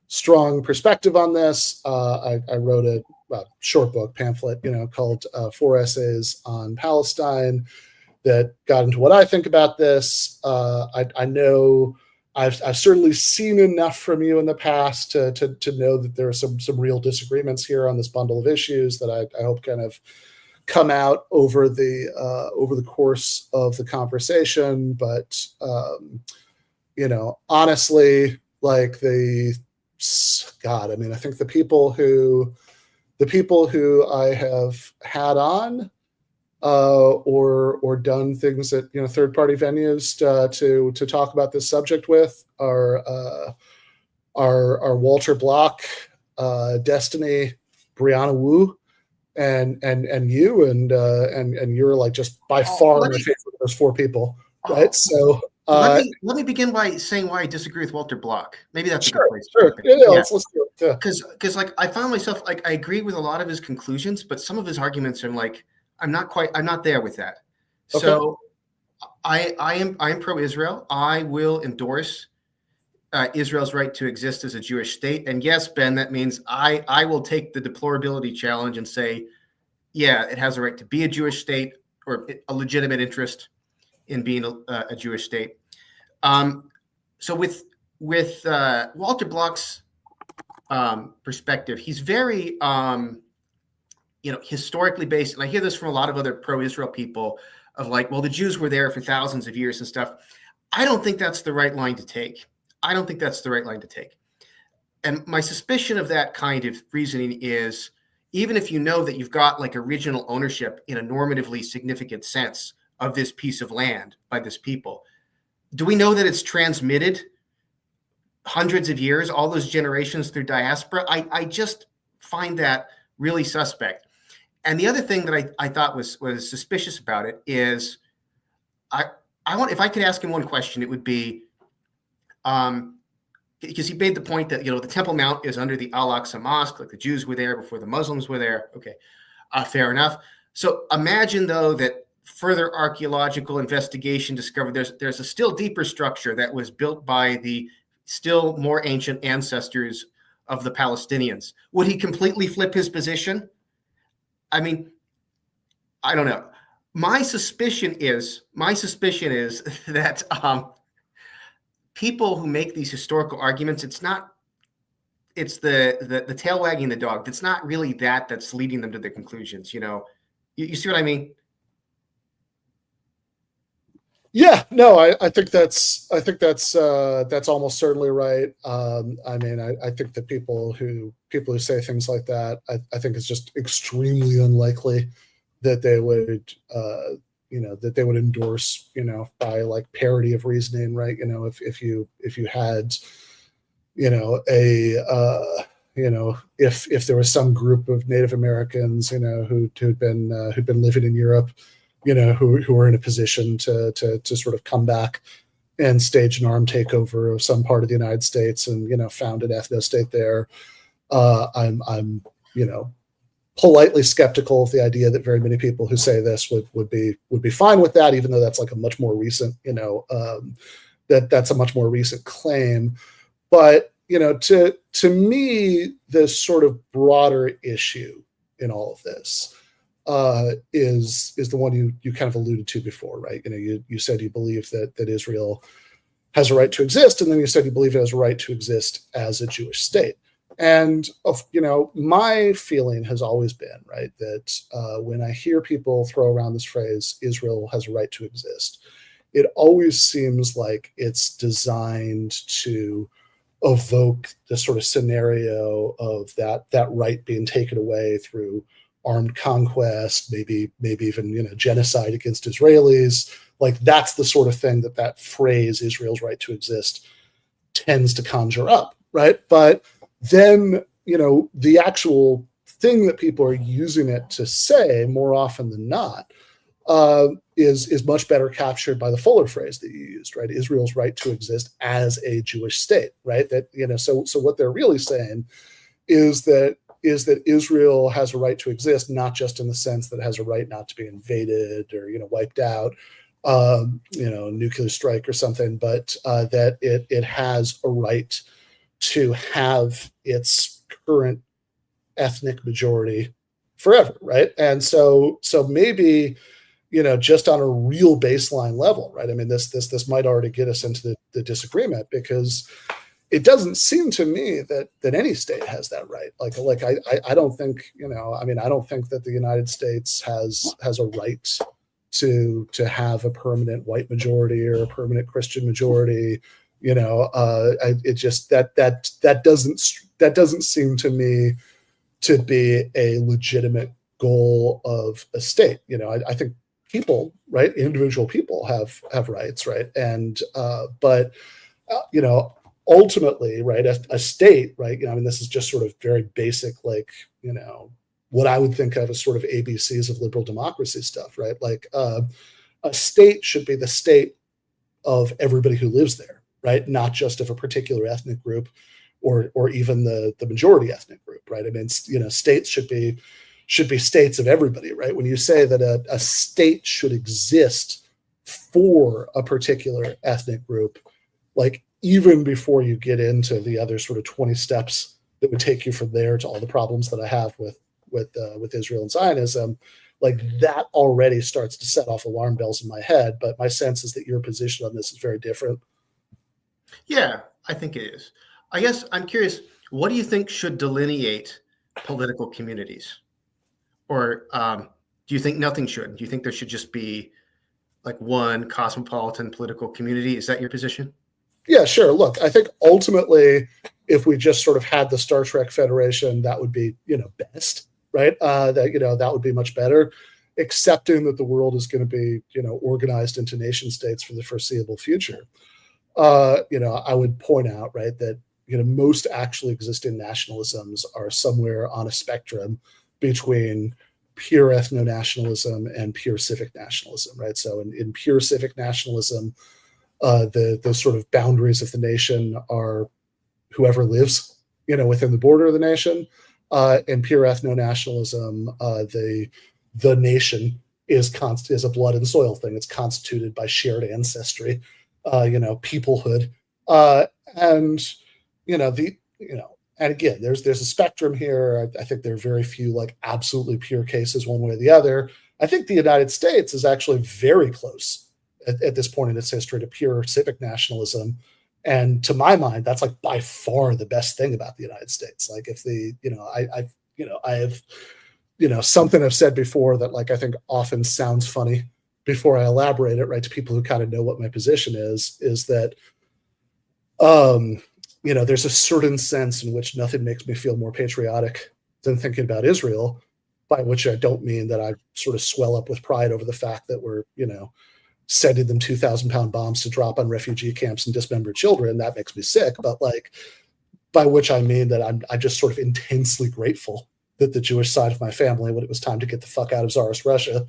strong perspective on this. I wrote a short book pamphlet, you know, called 4 Essays on Palestine that got into what I think about this. I know I've certainly seen enough from you in the past to know that there are some real disagreements here on this bundle of issues that I hope kind of come out over the course of the conversation. But you know, honestly, like I mean, I think the people who I have had on or done things at, you know, third-party venues to talk about this subject with are Walter Block, Destiny, Brianna Wu, and you, and you're like just by far my favorite of those 4 people, right? So let me begin by saying why I disagree with Walter Block. Maybe that's a good place. Sure. Yeah. Let's do it. Yeah. Because like I found myself like I agree with a lot of his conclusions, but some of his arguments are like I'm not there with that. Okay. So I am pro-Israel. I will endorse Israel's right to exist as a Jewish state. And yes, Ben, that means I will take the deplorability challenge and say, yeah, it has a right to be a Jewish state or a legitimate interest in being a Jewish state. so with Walter Block's perspective, he's very historically based, and I hear this from a lot of other pro-Israel people of like, well, the Jews were there for thousands of years and stuff. I don't think that's the right line to take. And my suspicion of that kind of reasoning is, even if you know that you've got like original ownership in a normatively significant sense of this piece of land by this people, do we know that it's transmitted hundreds of years, all those generations through diaspora? I just find that really suspect. And the other thing that I thought was suspicious about it is, I want, if I could ask him one question, it would be, because he made the point that, the Temple Mount is under the Al-Aqsa Mosque, like the Jews were there before the Muslims were there. Okay, fair enough. So imagine, though, that further archaeological investigation discovered there's a still deeper structure that was built by the still more ancient ancestors of the Palestinians. Would he completely flip his position? I mean, I don't know. My suspicion is that people who make these historical arguments, it's the tail wagging the dog. It's not really that's leading them to their conclusions. You see what I mean? Yeah, no, I think that's almost certainly right. I mean, I think that people who say things like that, I think it's just extremely unlikely that they would endorse, by like parity of reasoning, right? If you had, if there was some group of Native Americans, who'd been living in Europe, who were in a position to sort of come back and stage an armed takeover of some part of the United States and, found an ethno-state there. I'm politely skeptical of the idea that very many people who say this would be fine with that, even though that's like a much more recent, that's a much more recent claim. But, to me, this sort of broader issue in all of this is the one you kind of alluded to before, right? You said you believe that Israel has a right to exist, and then you said you believe it has a right to exist as a Jewish state. And my feeling has always been, right, that when I hear people throw around this phrase, Israel has a right to exist, it always seems like it's designed to evoke the sort of scenario of that right being taken away through armed conquest, maybe even genocide against Israelis. Like, that's the sort of thing that phrase Israel's right to exist tends to conjure up, right? But then the actual thing that people are using it to say more often than not is much better captured by the fuller phrase that you used, right? Israel's right to exist as a Jewish state, right? That so what they're really saying is that Israel has a right to exist, not just in the sense that it has a right not to be invaded or wiped out, nuclear strike or something, but that it has a right to have its current ethnic majority forever, right? And so maybe just on a real baseline level, right? I mean, this might already get us into the disagreement, because it doesn't seem to me that any state has that right. I don't think, I don't think that the United States has a right to have a permanent white majority or a permanent Christian majority. It just that doesn't seem to me to be a legitimate goal of a state. I think people, right, individual people have rights, right, and but ultimately, right, a state, right, this is just sort of very basic, like, what I would think of as sort of ABCs of liberal democracy stuff, right? Like, a state should be the state of everybody who lives there, right? Not just of a particular ethnic group or even the majority ethnic group, right? I mean, states should be states of everybody, right? When you say that a state should exist for a particular ethnic group, like, even before you get into the other sort of 20 steps that would take you from there to all the problems that I have with Israel and Zionism, like, that already starts to set off alarm bells in my head. But my sense is that your position on this is very different. Yeah, I think it is. I guess I'm curious, what do you think should delineate political communities? Or do you think nothing should? Do you think there should just be like one cosmopolitan political community? Is that your position? Yeah, sure. Look, I think ultimately, if we just sort of had the Star Trek Federation, that would be, best, right? That would be much better, accepting that the world is going to be, organized into nation states for the foreseeable future. I would point out, right, that, most actually existing nationalisms are somewhere on a spectrum between pure ethno-nationalism and pure civic nationalism, right? So in pure civic nationalism, the sort of boundaries of the nation are whoever lives, within the border of the nation. In pure ethno-nationalism, the nation is a blood and soil thing. It's constituted by shared ancestry, peoplehood, and and again, there's a spectrum here. I think there are very few like absolutely pure cases one way or the other. I think the United States is actually very close at this point in its history to pure civic nationalism. And to my mind, that's like by far the best thing about the United States. Like if I have, something I've said before that like I think often sounds funny before I elaborate it, right, to people who kind of know what my position is that, there's a certain sense in which nothing makes me feel more patriotic than thinking about Israel, by which I don't mean that I sort of swell up with pride over the fact that we're, sending them 2,000-pound bombs to drop on refugee camps and dismember children. That makes me sick. But like, by which I mean that I'm just sort of intensely grateful that the Jewish side of my family, when it was time to get the fuck out of Tsarist Russia,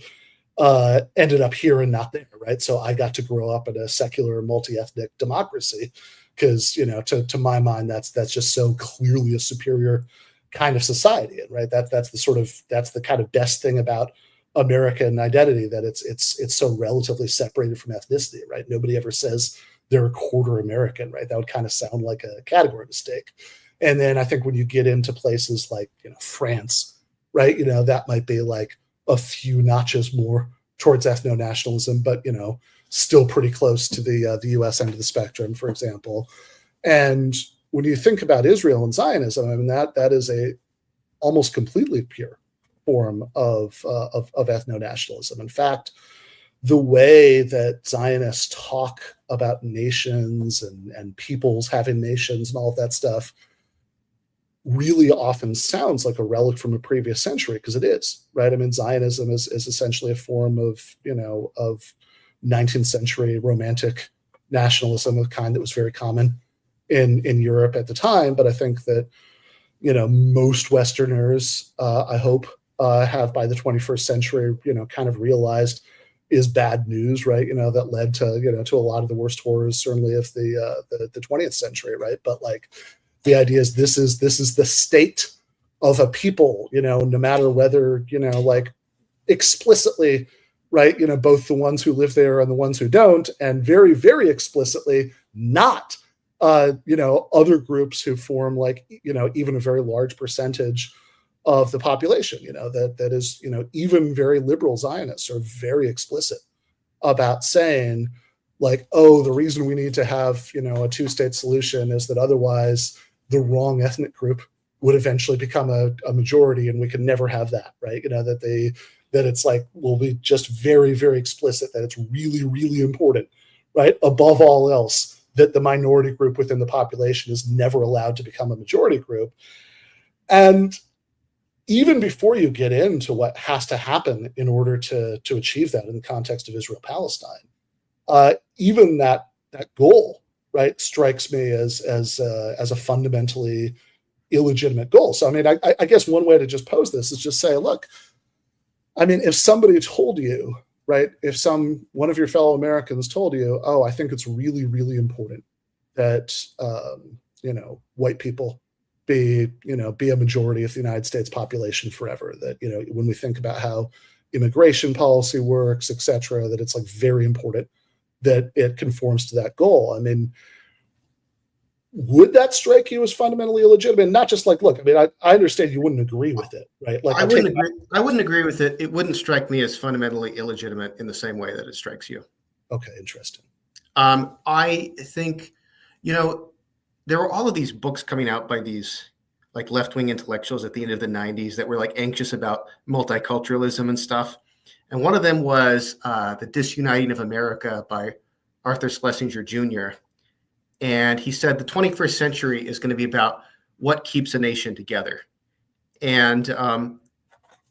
ended up here and not there, right? So I got to grow up in a secular, multi-ethnic democracy because, to my mind, that's just so clearly a superior kind of society, right? That's the kind of best thing about American identity, that it's so relatively separated from ethnicity, right? Nobody ever says they're a quarter American, right? That would kind of sound like a category mistake. And then I think when you get into places like France, right, that might be like a few notches more towards ethno-nationalism, but still pretty close to the U.S. end of the spectrum, for example. And when you think about Israel and Zionism, I mean that is a almost completely pure form of ethno-nationalism. In fact, the way that Zionists talk about nations and peoples having nations and all of that stuff really often sounds like a relic from a previous century, because it is, right? I mean, Zionism is essentially a form of 19th century romantic nationalism, of kind that was very common in Europe at the time. But I think that, most Westerners, I hope, have by the 21st century, kind of realized is bad news, right? That led to, to a lot of the worst horrors, certainly of the 20th century, right? But like, the idea is this is the state of a people, no matter whether, like explicitly, right, both the ones who live there and the ones who don't, and very, very explicitly not, other groups who form like, even a very large percentage of the population, that is, even very liberal Zionists are very explicit about saying like, oh, the reason we need to have, a two-state solution is that otherwise the wrong ethnic group would eventually become a majority, and we can never have that, right? That it's like, we'll be just very, very explicit that it's really, really important, right? Above all else, that the minority group within the population is never allowed to become a majority group. And even before you get into what has to happen in order to achieve that in the context of Israel-Palestine, even that goal, right, strikes me as a fundamentally illegitimate goal. So, I mean, I guess one way to just pose this is just say, look, I mean, if somebody told you, right, if one of your fellow Americans told you, oh, I think it's really, really important that, white people be a majority of the United States population forever, that, when we think about how immigration policy works, et cetera, that it's like very important that it conforms to that goal. I mean, would that strike you as fundamentally illegitimate? Not just like, look, I mean, I understand you wouldn't agree with it, right? Like, I wouldn't agree with it. It wouldn't strike me as fundamentally illegitimate in the same way that it strikes you. Okay, interesting. I think You know, there were all of these books coming out by these like left-wing intellectuals at the end of the 90s that were like anxious about multiculturalism and stuff. And one of them was The Disuniting of America by Arthur Schlesinger Jr. And he said the 21st century is going to be about what keeps a nation together. And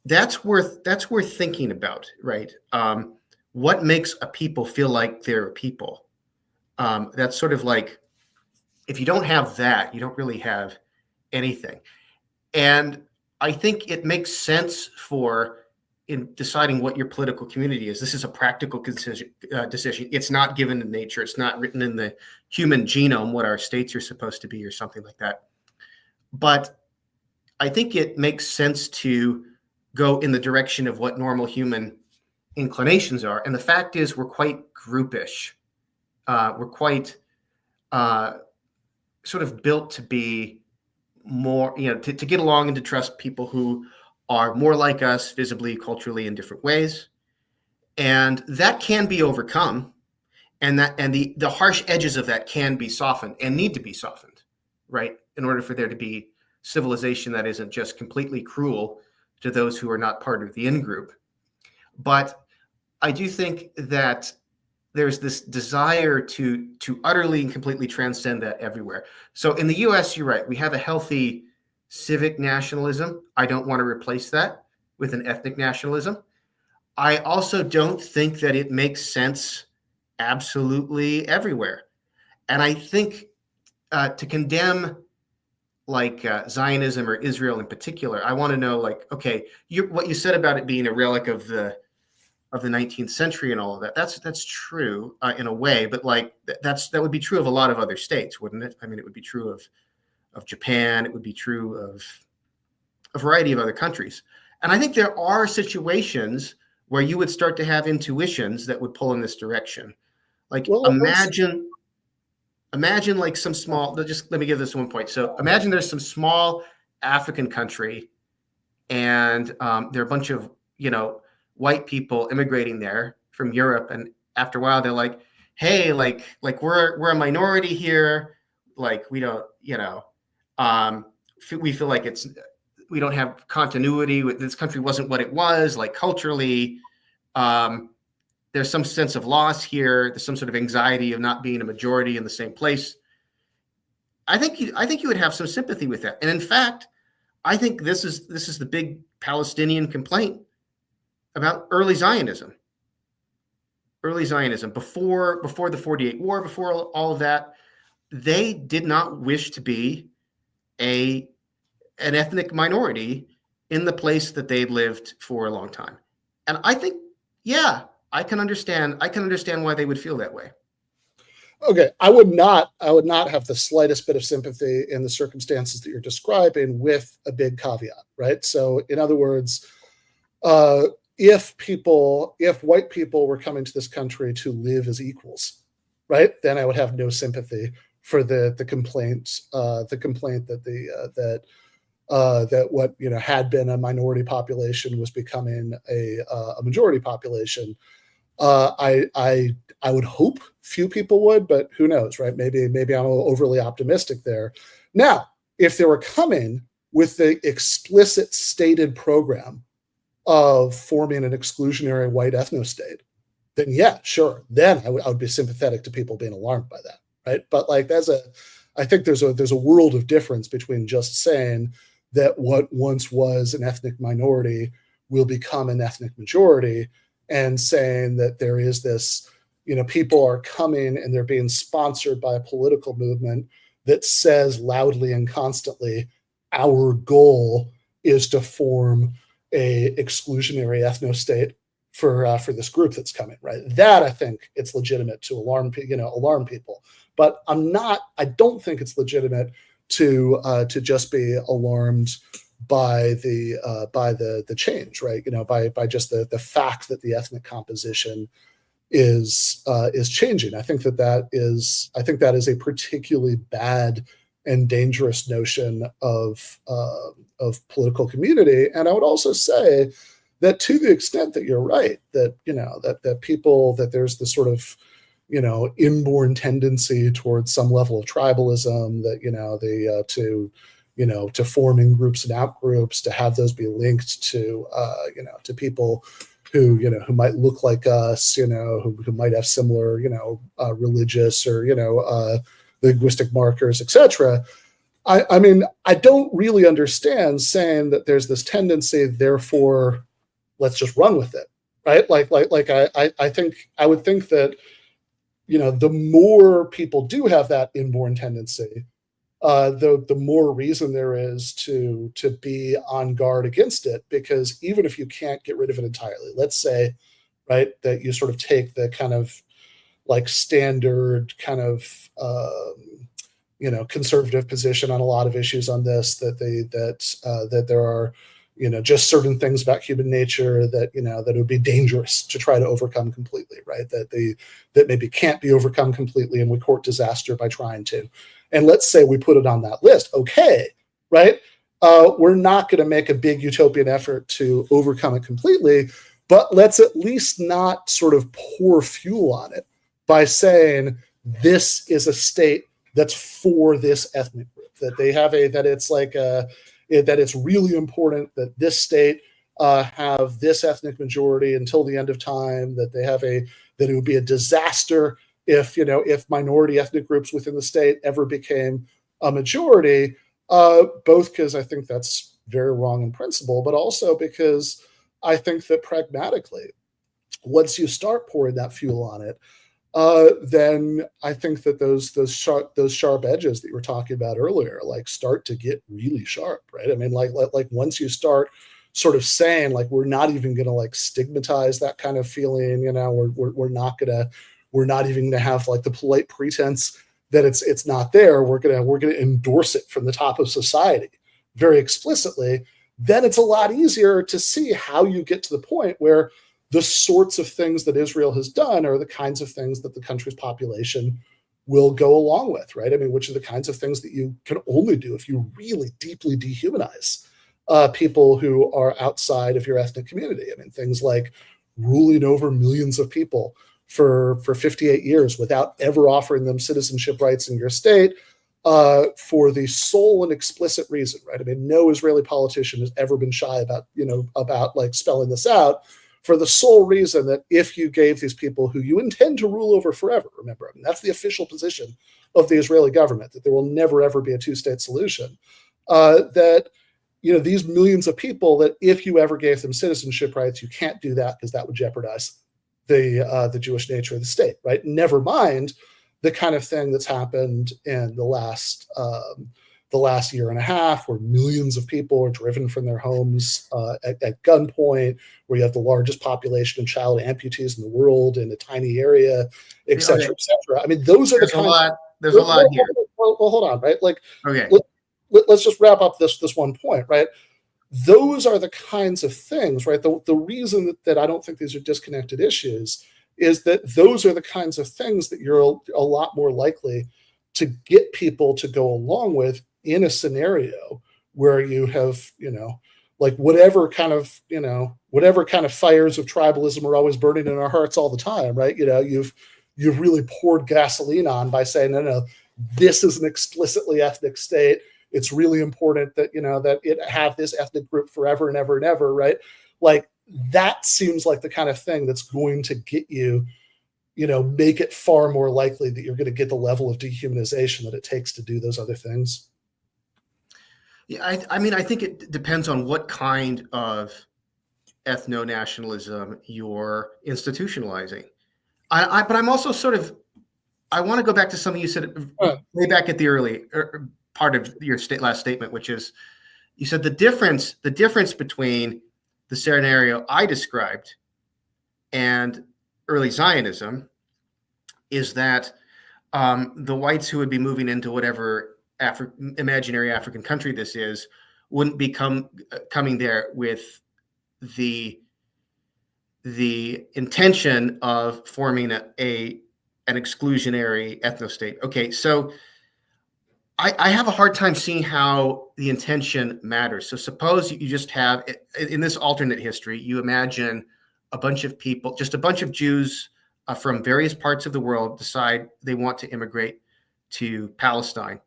that's worth thinking about, right? What makes a people feel like they're a people? That's sort of like, if you don't have that, you don't really have anything. And I think it makes sense in deciding what your political community is. This is a practical decision. It's not given in nature. It's not written in the human genome what our states are supposed to be or something like that. But I think it makes sense to go in the direction of what normal human inclinations are. And the fact is, we're quite groupish. We're quite sort of built to be more, to get along and to trust people who are more like us visibly, culturally, in different ways. And that can be overcome. And the harsh edges of that can be softened and need to be softened, right? In order for there to be civilization that isn't just completely cruel to those who are not part of the in-group. But I do think that there's this desire to utterly and completely transcend that everywhere. So in the US, you're right, we have a healthy civic nationalism. I don't want to replace that with an ethnic nationalism. I also don't think that it makes sense absolutely everywhere. And I think to condemn like Zionism or Israel in particular, I want to know, like, okay, what you said about it being a relic of the 19th century and all of that, that's true in a way, but like that would be true of a lot of other states, wouldn't it? I mean, it would be true of Japan. It would be true of a variety of other countries. And I think there are situations where you would start to have intuitions that would pull in this direction. Like, well, imagine like some small, just let me give this one point. So imagine there's some small African country and there are a bunch of, white people immigrating there from Europe. And after a while, they're like, hey, like we're a minority here. Like, we don't, we feel like we don't have continuity with this country. Wasn't what it was, like, culturally. There's some sense of loss here. There's some sort of anxiety of not being a majority in the same place. I think you would have some sympathy with that. And in fact, I think this is the big Palestinian complaint about early Zionism. Early Zionism, before the 48 war, before all of that, they did not wish to be an ethnic minority in the place that they'd lived for a long time. And I think, yeah, I can understand why they would feel that way. Okay, I would not have the slightest bit of sympathy in the circumstances that you're describing, with a big caveat, right? So in other words, if white people were coming to this country to live as equals, right, then I would have no sympathy for the complaint that what had been a minority population was becoming a majority population. I would hope few people would, but who knows, right? Maybe I'm overly optimistic there. Now, if they were coming with the explicit stated program of forming an exclusionary white ethno-state, then yeah, sure. Then I would be sympathetic to people being alarmed by that, right? But like, I think there's a world of difference between just saying that what once was an ethnic minority will become an ethnic majority, and saying that there is this, people are coming and they're being sponsored by a political movement that says loudly and constantly, our goal is to form a exclusionary ethno-state for this group that's coming, right? That, I think it's legitimate to alarm people, but I don't think it's legitimate to just be alarmed by the change, right? By just the fact that the ethnic composition is changing. I think that is a particularly bad and dangerous notion of political community. And I would also say that, to the extent that you're right, that that there's this sort of inborn tendency towards some level of tribalism, that to forming groups and outgroups, to have those be linked to people who might look like us, who might have similar religious or linguistic markers, etc. I mean, I don't really understand saying that there's this tendency, therefore let's just run with it, right? I would think that the more people do have that inborn tendency, the more reason there is to be on guard against it, because even if you can't get rid of it entirely, let's say, right, that you sort of take the kind of like standard kind of conservative position on a lot of issues on this, that there are just certain things about human nature that it would be dangerous to try to overcome completely, right? That maybe can't be overcome completely, and we court disaster by trying to. And let's say we put it on that list. Okay, right? We're not going to make a big utopian effort to overcome it completely, but let's at least not sort of pour fuel on it by saying this is a state that's for this ethnic group, that they have that it's really important that this state have this ethnic majority until the end of time, that it would be a disaster if minority ethnic groups within the state ever became a majority, both because I think that's very wrong in principle, but also because I think that pragmatically, once you start pouring that fuel on it, then I think that those sharp edges that you were talking about earlier, like, start to get really sharp, right? I mean, like once you start sort of saying, like, we're not even going to like stigmatize that kind of feeling, we're not even going to have like the polite pretense that it's not there. We're gonna endorse it from the top of society very explicitly. Then it's a lot easier to see how you get to the point where the sorts of things that Israel has done are the kinds of things that the country's population will go along with, right? I mean, which are the kinds of things that you can only do if you really deeply dehumanize people who are outside of your ethnic community. I mean, things like ruling over millions of people for 58 years without ever offering them citizenship rights in your state, for the sole and explicit reason, right? I mean, no Israeli politician has ever been shy about like spelling this out, for the sole reason that if you gave these people who you intend to rule over forever, remember, I mean, that's the official position of the Israeli government, that there will never, ever be a two-state solution, that, these millions of people, that if you ever gave them citizenship rights, you can't do that because that would jeopardize the Jewish nature of the state, right? Never mind the kind of thing that's happened in the last year and a half, where millions of people are driven from their homes at gunpoint, where you have the largest population of child amputees in the world in a tiny area, et cetera, et cetera. I mean, those are There's a lot here. Well, hold on, right? Like, okay, let's just wrap up this one point, right? Those are the kinds of things, right? The reason that I don't think these are disconnected issues is that those are the kinds of things that you're a lot more likely to get people to go along with in a scenario where you have, like whatever kind of fires of tribalism are always burning in our hearts all the time, right? You've really poured gasoline on by saying, no, this is an explicitly ethnic state. It's really important that, that it have this ethnic group forever and ever and ever, right? Like, that seems like the kind of thing that's going to get you, make it far more likely that you're going to get the level of dehumanization that it takes to do those other things. Yeah, I mean, I think it depends on what kind of ethno-nationalism you're institutionalizing. But I'm also I want to go back to something you said way back at the early part of your last statement, which is, you said the difference between the scenario I described and early Zionism is that the whites who would be moving into whatever imaginary African country this is wouldn't be coming there with the intention of forming an exclusionary ethno-state. Okay, so I have a hard time seeing how the intention matters. So suppose you just have, in this alternate history, you imagine a bunch of people, just a bunch of Jews from various parts of the world decide they want to immigrate to Palestine.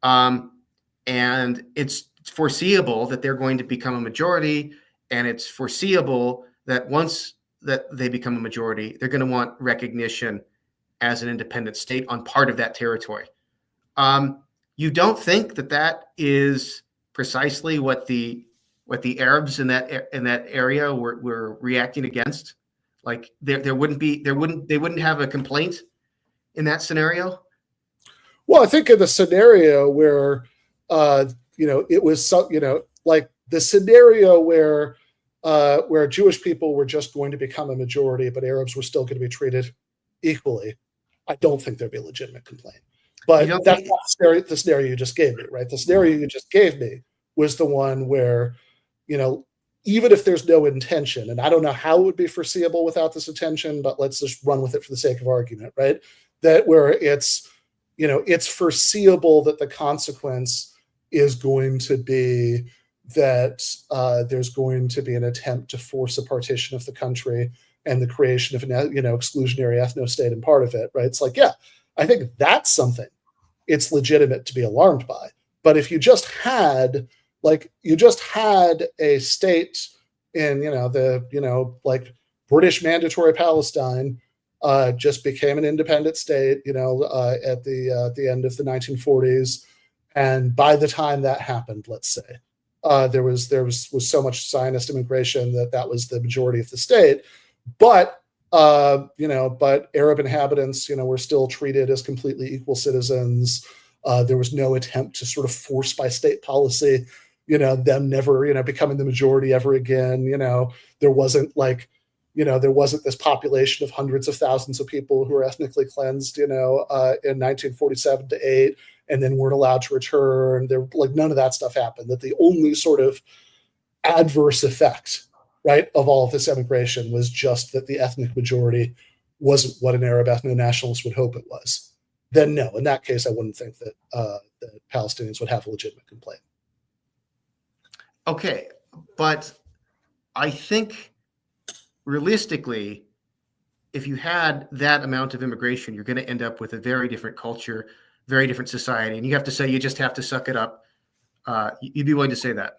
And it's foreseeable that they're going to become a majority, and it's foreseeable that once that they become a majority, they're going to want recognition as an independent state on part of that territory. You don't think that that is precisely what the Arabs in that area were reacting against? Like they wouldn't have a complaint in that scenario? Well, I think in the scenario where it was like the scenario where Jewish people were just going to become a majority, but Arabs were still going to be treated equally, I don't think there'd be a legitimate complaint. But that's not the scenario you just gave me, right? The scenario you just gave me was the one where, even if there's no intention, and I don't know how it would be foreseeable without this intention, but let's just run with it for the sake of argument, right? That where it's foreseeable that the consequence is going to be that there's going to be an attempt to force a partition of the country and the creation of an exclusionary ethno-state and part of it, right? It's like, yeah, I think that's something it's legitimate to be alarmed by. But if you just had a state in British mandatory Palestine just became an independent state, at the end of the 1940s, and by the time that happened, let's say, there was so much Zionist immigration that was the majority of the state, but Arab inhabitants, were still treated as completely equal citizens. There was no attempt to sort of force by state policy, them never, becoming the majority ever again. There wasn't this population of hundreds of thousands of people who were ethnically cleansed, in 1947 to 8, and then weren't allowed to return. None of that stuff happened. That the only sort of adverse effect, right, of all of this emigration was just that the ethnic majority wasn't what an Arab ethno-nationalist would hope it was. Then no, in that case, I wouldn't think that the Palestinians would have a legitimate complaint. Okay, but I think realistically, if you had that amount of immigration, you're going to end up with a very different culture, very different society, and you have to say you just have to suck it up. You'd be willing to say that?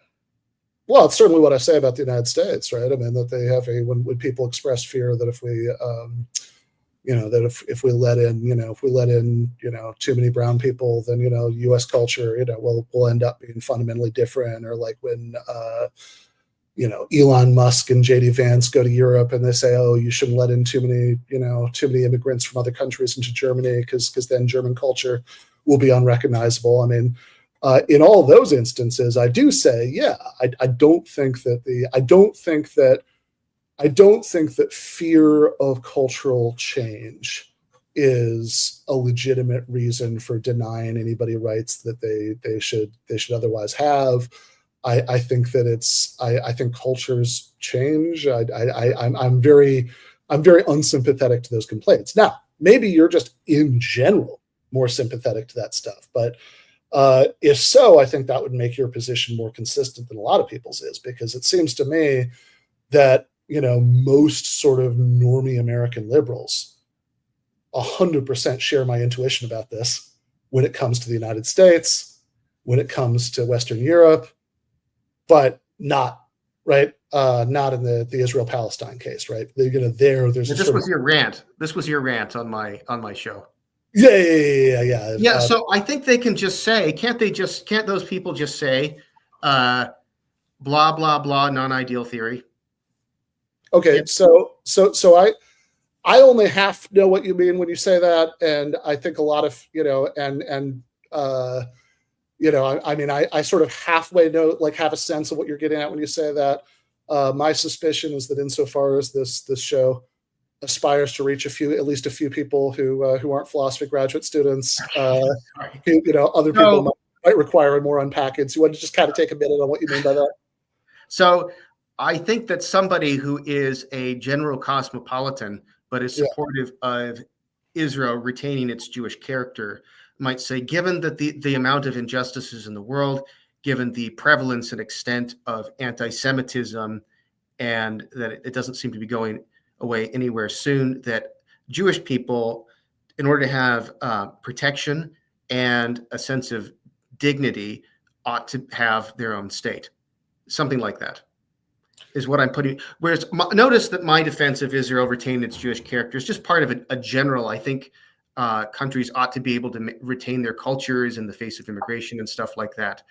Well, it's certainly what I say about the United States, right? I mean, that they have when people express fear that if we, if we let in, too many brown people, then, U.S. culture, will end up being fundamentally different. Or like when, Elon Musk and J.D. Vance go to Europe and they say, oh, you shouldn't let in too many immigrants from other countries into Germany because then German culture will be unrecognizable. I mean, in all of those instances, I do say, yeah, I don't think that fear of cultural change is a legitimate reason for denying anybody rights that they should otherwise have. I think that I think cultures change. I'm very unsympathetic to those complaints. Now, maybe you're just in general more sympathetic to that stuff, but if so, I think that would make your position more consistent than a lot of people's is, because it seems to me that, most sort of normie American liberals 100% share my intuition about this when it comes to the United States, when it comes to Western Europe, but not in the Israel-Palestine case, right? This was your rant. This was your rant on my show. Yeah. So I think they can just say, can't those people just say, blah, blah, blah, non-ideal theory? Okay. Yep. So I only half know what you mean when you say that. And I think a lot of, I sort of halfway know, have a sense of what you're getting at when you say that. My suspicion is that insofar as this show aspires to reach at least a few people who aren't philosophy graduate students, other people might require more unpacking. So you want to just kind of take a minute on what you mean by that? So I think that somebody who is a general cosmopolitan, but is supportive of Israel retaining its Jewish character, might say, given that the amount of injustices in the world, given the prevalence and extent of anti-Semitism, and that it doesn't seem to be going away anywhere soon, that Jewish people, in order to have protection and a sense of dignity, ought to have their own state. Something like that is what I'm putting. Whereas notice that my defense of Israel retaining its Jewish character is just part of a general, I think countries ought to be able to retain their cultures in the face of immigration and stuff like that.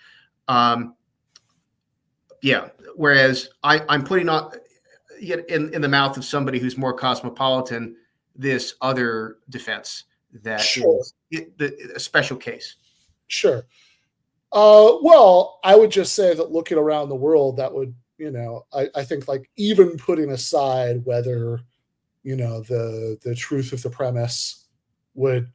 Yeah. Whereas I'm putting on in the mouth of somebody who's more cosmopolitan this other defense that is a special case. Sure. Well, I would just say that looking around the world, that would, I think like even putting aside whether, the truth of the premise would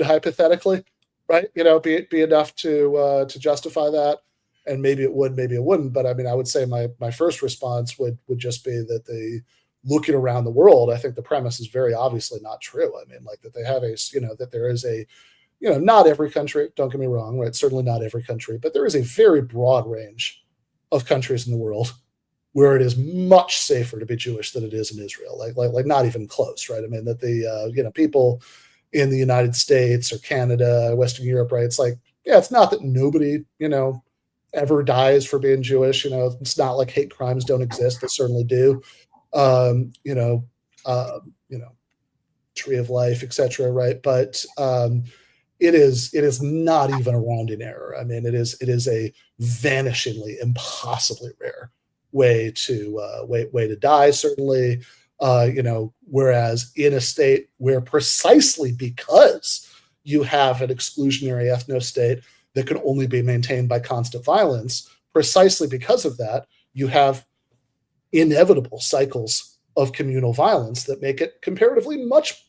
hypothetically, right, be enough to justify that. And maybe it would, maybe it wouldn't. But I mean, I would say my first response would just be that looking around the world, I think the premise is very obviously not true. I mean, like that they have that there is a, not every country, don't get me wrong, right? Certainly not every country, but there is a very broad range of countries in the world where it is much safer to be Jewish than it is in Israel. Like not even close, right? I mean, that the, people in the United States or Canada, Western Europe, right? It's like, yeah, it's not that nobody, ever dies for being Jewish. It's not like hate crimes don't exist. They certainly do. Tree of life, etc. Right. But it is not even a rounding error. I mean, it is a vanishingly, impossibly rare way to die, certainly. Whereas in a state where precisely because you have an exclusionary ethno state that can only be maintained by constant violence, precisely because of that, you have inevitable cycles of communal violence that make it comparatively much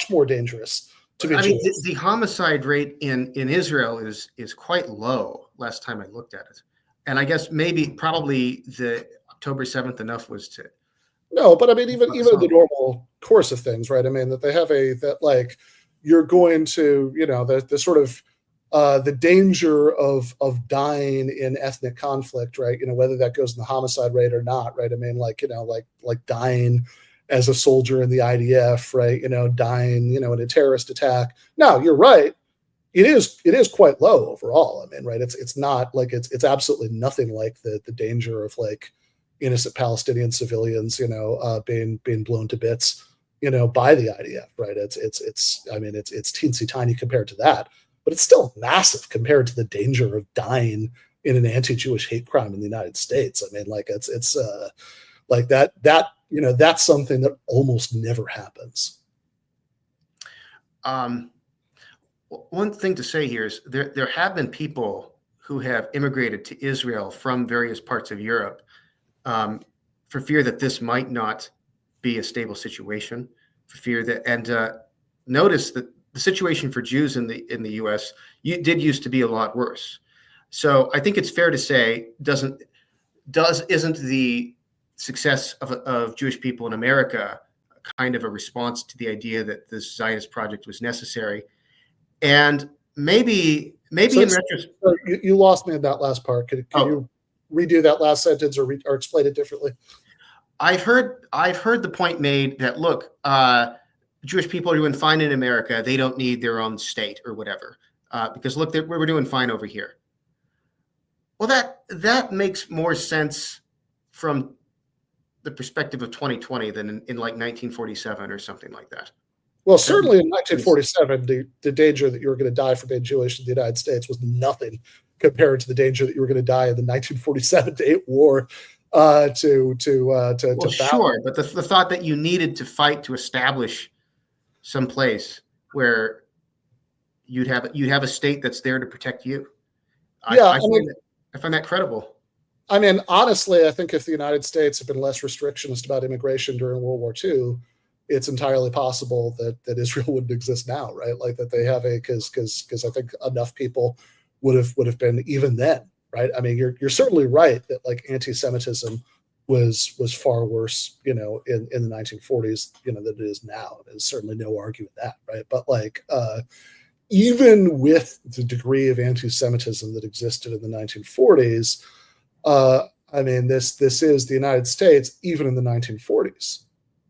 more dangerous to be. I mean, the homicide rate in Israel is quite low. Last time I looked at it, and I guess probably the October 7th enough was to. No, but I mean, even in the normal course of things, right? I mean, that they have like you're going to, the sort of the danger of dying in ethnic conflict, right? Whether that goes in the homicide rate or not, right? I mean, like dying as a soldier in the IDF, right? Dying, in a terrorist attack. No, you're right. It is quite low overall. I mean, right? It's not like it's absolutely nothing like the danger of like innocent Palestinian civilians, being blown to bits, by the IDF, right? It's teensy tiny compared to that. But it's still massive compared to the danger of dying in an anti-Jewish hate crime in the United States. I mean, like it's like that that's something that almost never happens. One thing to say here is there have been people who have immigrated to Israel from various parts of Europe for fear that this might not be a stable situation, for fear that, and notice that the situation for Jews in the U.S. did used to be a lot worse. So I think it's fair to say isn't the success of Jewish people in America kind of a response to the idea that this Zionist project was necessary? And maybe in retrospect, you lost me in that last part. Could you redo that last sentence or explain it differently? I've heard the point made that look. Jewish people are doing fine in America. They don't need their own state or whatever, because look, we're doing fine over here. Well, that makes more sense from the perspective of 2020 than in like 1947 or something like that. Well, certainly in 1947, the danger that you were going to die for being Jewish in the United States was nothing compared to the danger that you were going to die in the 1947-8 war. Sure, but the thought that you needed to fight to establish some place where you'd have a state that's there to protect you. I find that credible. I mean, honestly, I think if the United States had been less restrictionist about immigration during World War II, it's entirely possible that Israel wouldn't exist now, right? Like that they have because I think enough people would have been even then, right? I mean, you're certainly right that like anti-Semitism was far worse, in the 1940s, than it is now. There's certainly no arguing that, right? But like, even with the degree of anti-Semitism that existed in the 1940s, I mean, this is the United States, even in the 1940s,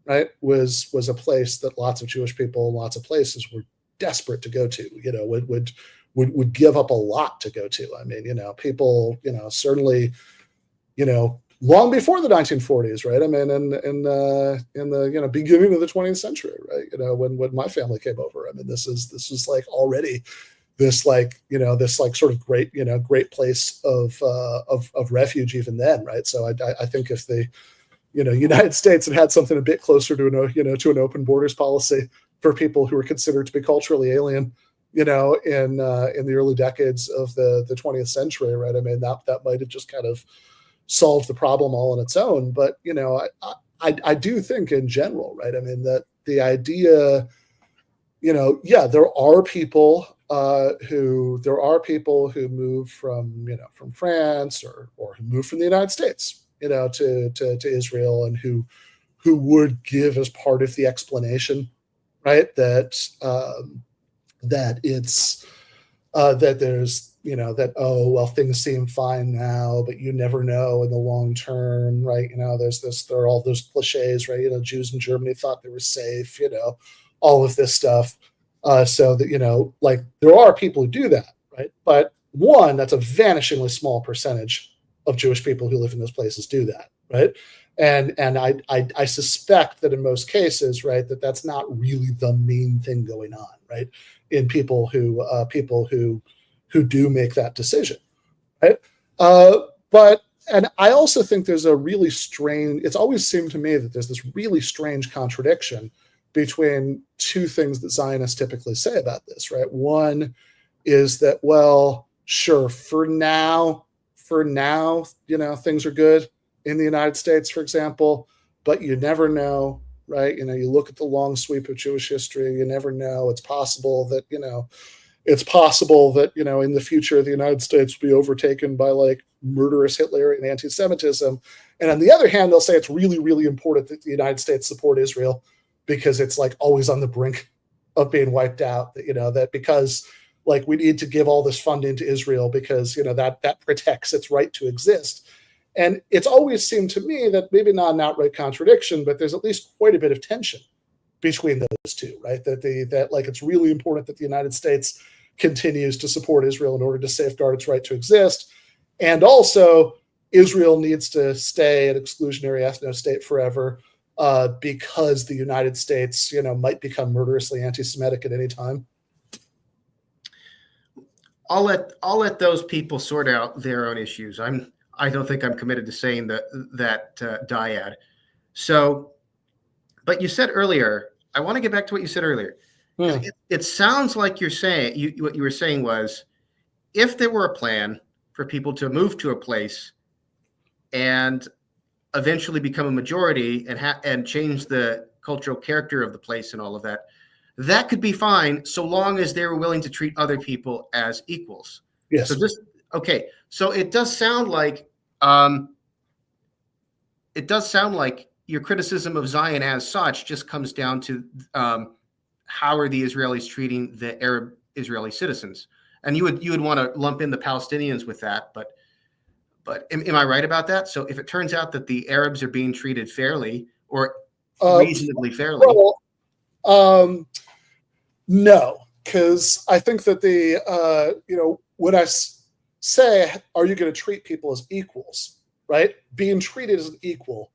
right, was a place that lots of Jewish people in lots of places were desperate to go to, would give up a lot to go to. I mean, people, certainly, long before the 1940s, right? I mean, in the beginning of the 20th century, right? When my family came over, I mean, this is like already this sort of great place of refuge even then, right? So I think if the United States had something a bit closer to an open borders policy for people who were considered to be culturally alien, in the early decades of the 20th century, right? I mean, that might have just kind of solved the problem all on its own. But I do think in general, right? I mean, that the idea, there are people who move from France or who move from the United States, to Israel, and who would give as part of the explanation, right, that it's that there's things seem fine now, but you never know in the long term, right? There are all those cliches, right? Jews in Germany thought they were safe, all of this stuff. So that, there are people who do that, right? But one, that's a vanishingly small percentage of Jewish people who live in those places do that, right? And I suspect that in most cases, right, that's not really the main thing going on, right, in people who do make that decision, right? And I also think there's it's always seemed to me that there's this really strange contradiction between two things that Zionists typically say about this, right? One is that, well, sure, for now, things are good in the United States, for example, but you never know, right? You look at the long sweep of Jewish history, you never know. It's possible that, in the future, the United States will be overtaken by murderous Hitlerian anti-Semitism. And on the other hand, they'll say it's really, really important that the United States support Israel because it's always on the brink of being wiped out, that because we need to give all this funding to Israel because, that protects its right to exist. And it's always seemed to me that maybe not an outright contradiction, but there's at least quite a bit of tension between those two, right? That it's really important that the United States continues to support Israel in order to safeguard its right to exist. And also Israel needs to stay an exclusionary ethno-state forever because the United States, might become murderously anti-Semitic at any time. I'll let those people sort out their own issues. I don't think I'm committed to saying that dyad. So, but you said earlier, I want to get back to what you said earlier. It sounds like you're saying what you were saying was, if there were a plan for people to move to a place and eventually become a majority and change the cultural character of the place and all of that, that could be fine so long as they were willing to treat other people as equals. Yes. Okay. So it does sound like your criticism of Zion as such just comes down to how are the Israelis treating the Arab Israeli citizens, and you would want to lump in the Palestinians with that, but am I right about that? So if it turns out that the Arabs are being treated fairly or reasonably fairly, no, because I think that when I say, are you going to treat people as equals, right? Being treated as an equal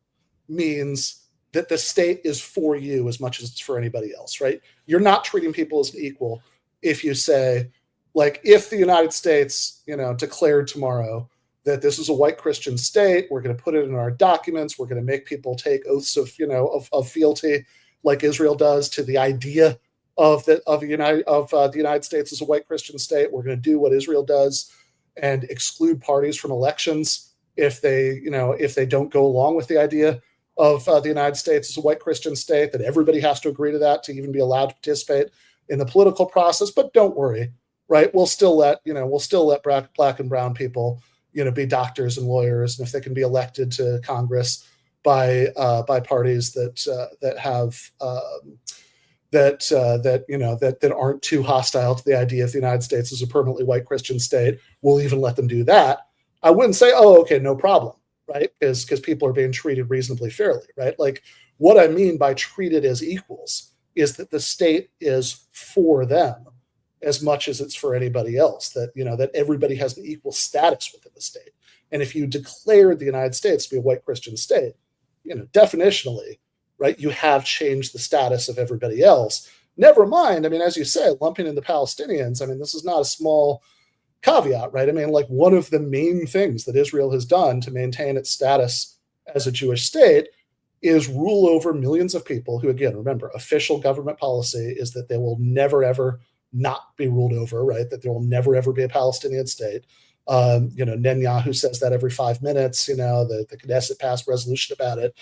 means that the state is for you as much as it's for anybody else, right? You're not treating people as an equal if you say, if the United States, declared tomorrow that this is a white Christian state, we're going to put it in our documents, we're going to make people take oaths of fealty like Israel does to the idea of the United States as a white Christian state. We're going to do what Israel does and exclude parties from elections if they don't go along with the idea of the United States as a white Christian state, that everybody has to agree to that to even be allowed to participate in the political process. But don't worry, right? We'll still let black and brown people, be doctors and lawyers, and if they can be elected to Congress by parties that aren't too hostile to the idea of the United States as a permanently white Christian state, we'll even let them do that. I wouldn't say, oh, okay, no problem, right? Because people are being treated reasonably fairly, right? Like what I mean by treated as equals is that the state is for them as much as it's for anybody else, that, that everybody has an equal status within the state. And if you declared the United States to be a white Christian state, definitionally, right, you have changed the status of everybody else. Never mind, as you say, lumping in the Palestinians, this is not a small caveat, right? Like one of the main things that Israel has done to maintain its status as a Jewish state is rule over millions of people who, again, remember, official government policy is that they will never, ever not be ruled over, right? That there will never, ever be a Palestinian state. Netanyahu says that every 5 minutes, the Knesset passed resolution about it.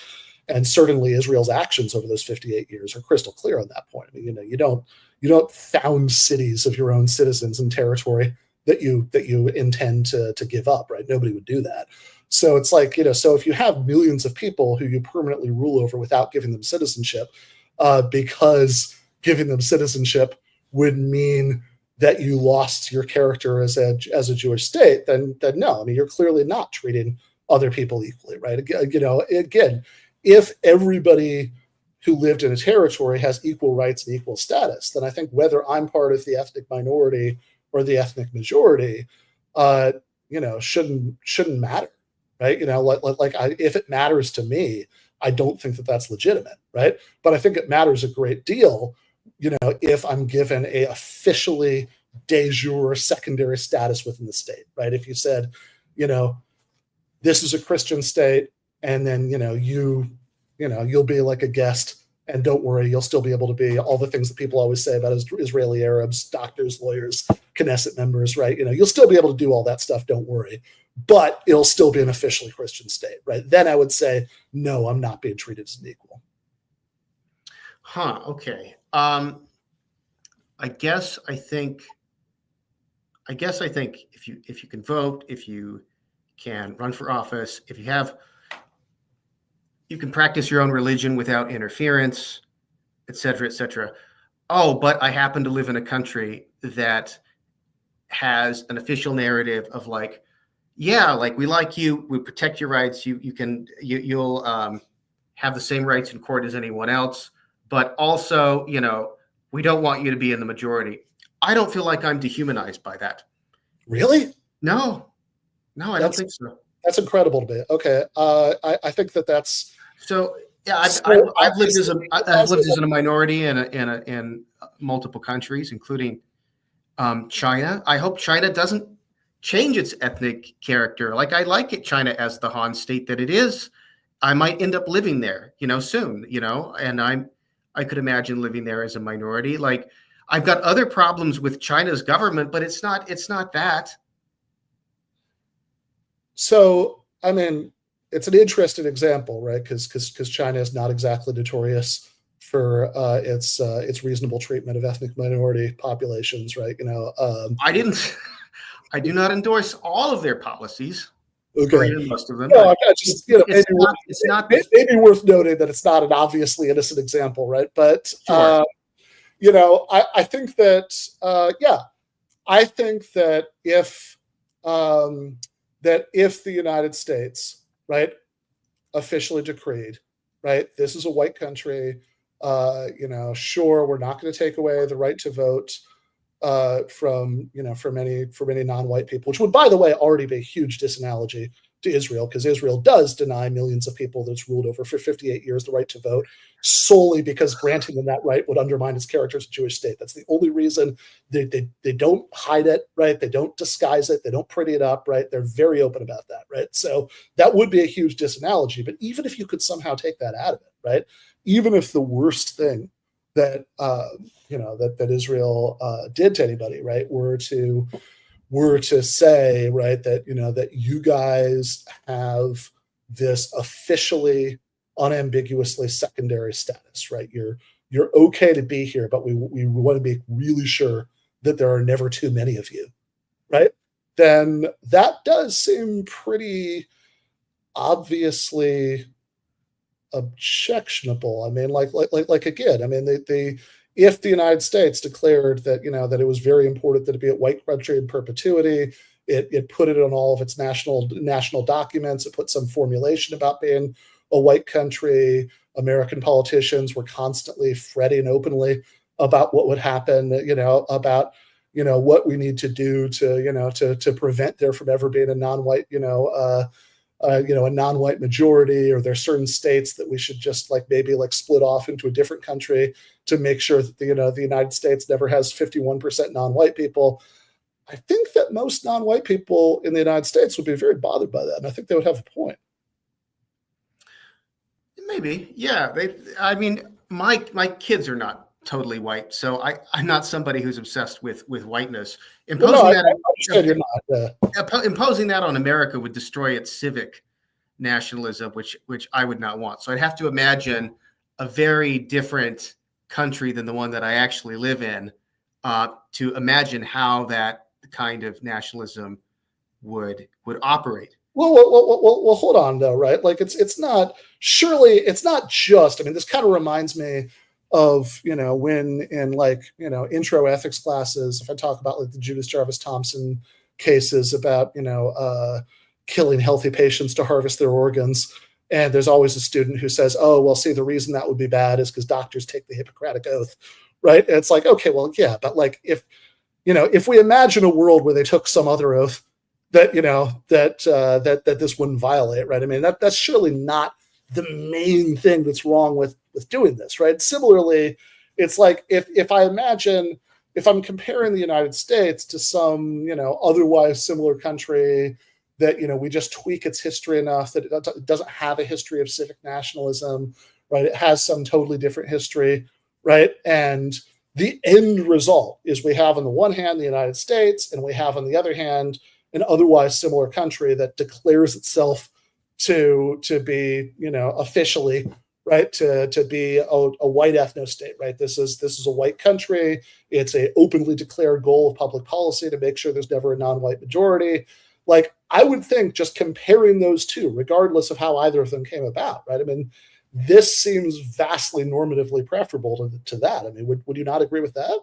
And certainly Israel's actions over those 58 years are crystal clear on that point. You don't found cities of your own citizens in territory that you intend to give up, right? Nobody would do that. So it's like, so if you have millions of people who you permanently rule over without giving them citizenship, because giving them citizenship would mean that you lost your character as a Jewish state, then no, you're clearly not treating other people equally, right? Again, if everybody who lived in a territory has equal rights and equal status, then I think whether I'm part of the ethnic minority or the ethnic majority, shouldn't matter, right? If it matters to me, I don't think that that's legitimate, right? But I think it matters a great deal, if I'm given a officially de jure secondary status within the state, right? If you said, this is a Christian state, and then, you'll be like a guest, and don't worry, you'll still be able to be all the things that people always say about Israeli Arabs, doctors, lawyers, Knesset members, right? You'll still be able to do all that stuff, don't worry, but it'll still be an officially Christian state, right? Then I would say, no, I'm not being treated as an equal. Okay. I think if you can vote, if you can run for office, if you can practice your own religion without interference, et cetera. Oh, but I happen to live in a country that has an official narrative of like, yeah, like we like you, we protect your rights, you'll have the same rights in court as anyone else, but also, we don't want you to be in the majority. I don't feel like I'm dehumanized by that. Really? No, I don't think so. That's incredible to me. Okay, I think that's so. Yeah, I've lived as a minority in multiple countries, including China. I hope China doesn't change its ethnic character. Like I like it, China as the Han state that it is. I might end up living there, soon, and I could imagine living there as a minority. Like I've got other problems with China's government, but it's not that. So, it's an interesting example, right? Because China is not exactly notorious for its reasonable treatment of ethnic minority populations, right? I do not endorse all of their policies. Okay. Or even most of them. No, just maybe worth noting that it's not an obviously innocent example, right? But sure. I think that I think that if the United States, right, officially decreed, right, this is a white country, sure, we're not going to take away the right to vote from many non-white people, which would, by the way, already be a huge disanalogy to Israel, because Israel does deny millions of people that it's ruled over for 58 years the right to vote, solely because granting them that right would undermine its character as a Jewish state. That's the only reason. They don't hide it, right? They don't disguise it. They don't pretty it up, right? They're very open about that, right? So that would be a huge disanalogy. But even if you could somehow take that out of it, right? Even if the worst thing that that Israel did to anybody, right, were to say, right, that that you guys have this officially unambiguously secondary status, right? You're okay to be here, but we want to be really sure that there are never too many of you, right? Then that does seem pretty obviously objectionable. Again, if the United States declared that that it was very important that it be a white country in perpetuity, It put it on all of its national documents. It put some formulation about being a white country. American politicians were constantly fretting openly about what would happen, about what we need to do to prevent there from ever being a non-white, a non-white majority, or there's certain states that we should just maybe split off into a different country to make sure that the United States never has 51% non-white people. I think that most non-white people in the United States would be very bothered by that, and I think they would have a point. Maybe, yeah. My kids are not totally white, so I'm not somebody who's obsessed with whiteness. Imposing that on America would destroy its civic nationalism, which I would not want. So I'd have to imagine a very different country than the one that I actually live in to imagine how that kind of nationalism would operate. Well, hold on though, right? It's not just. I mean, this kind of reminds me of when in intro ethics classes, if I talk about the Judas Jarvis Thompson cases about killing healthy patients to harvest their organs, and there's always a student who says, "Oh, well, see, the reason that would be bad is because doctors take the Hippocratic Oath," right? And it's okay, well, yeah, but if we imagine a world where they took some other oath that that this wouldn't violate, right? I mean, that's surely not the main thing that's wrong with doing this, right? Similarly, it's if I imagine, if I'm comparing the United States to some otherwise similar country that we just tweak its history enough that it doesn't have a history of civic nationalism, right? It has some totally different history, right? And the end result is we have on the one hand the United States, and we have on the other hand an otherwise similar country that declares itself to be officially, right, to be a white ethno state, right? This is a white country. It's a openly declared goal of public policy to make sure there's never a non-white majority. I would think just comparing those two, regardless of how either of them came about, right? I mean, this seems vastly normatively preferable to that. I mean, would you not agree with that?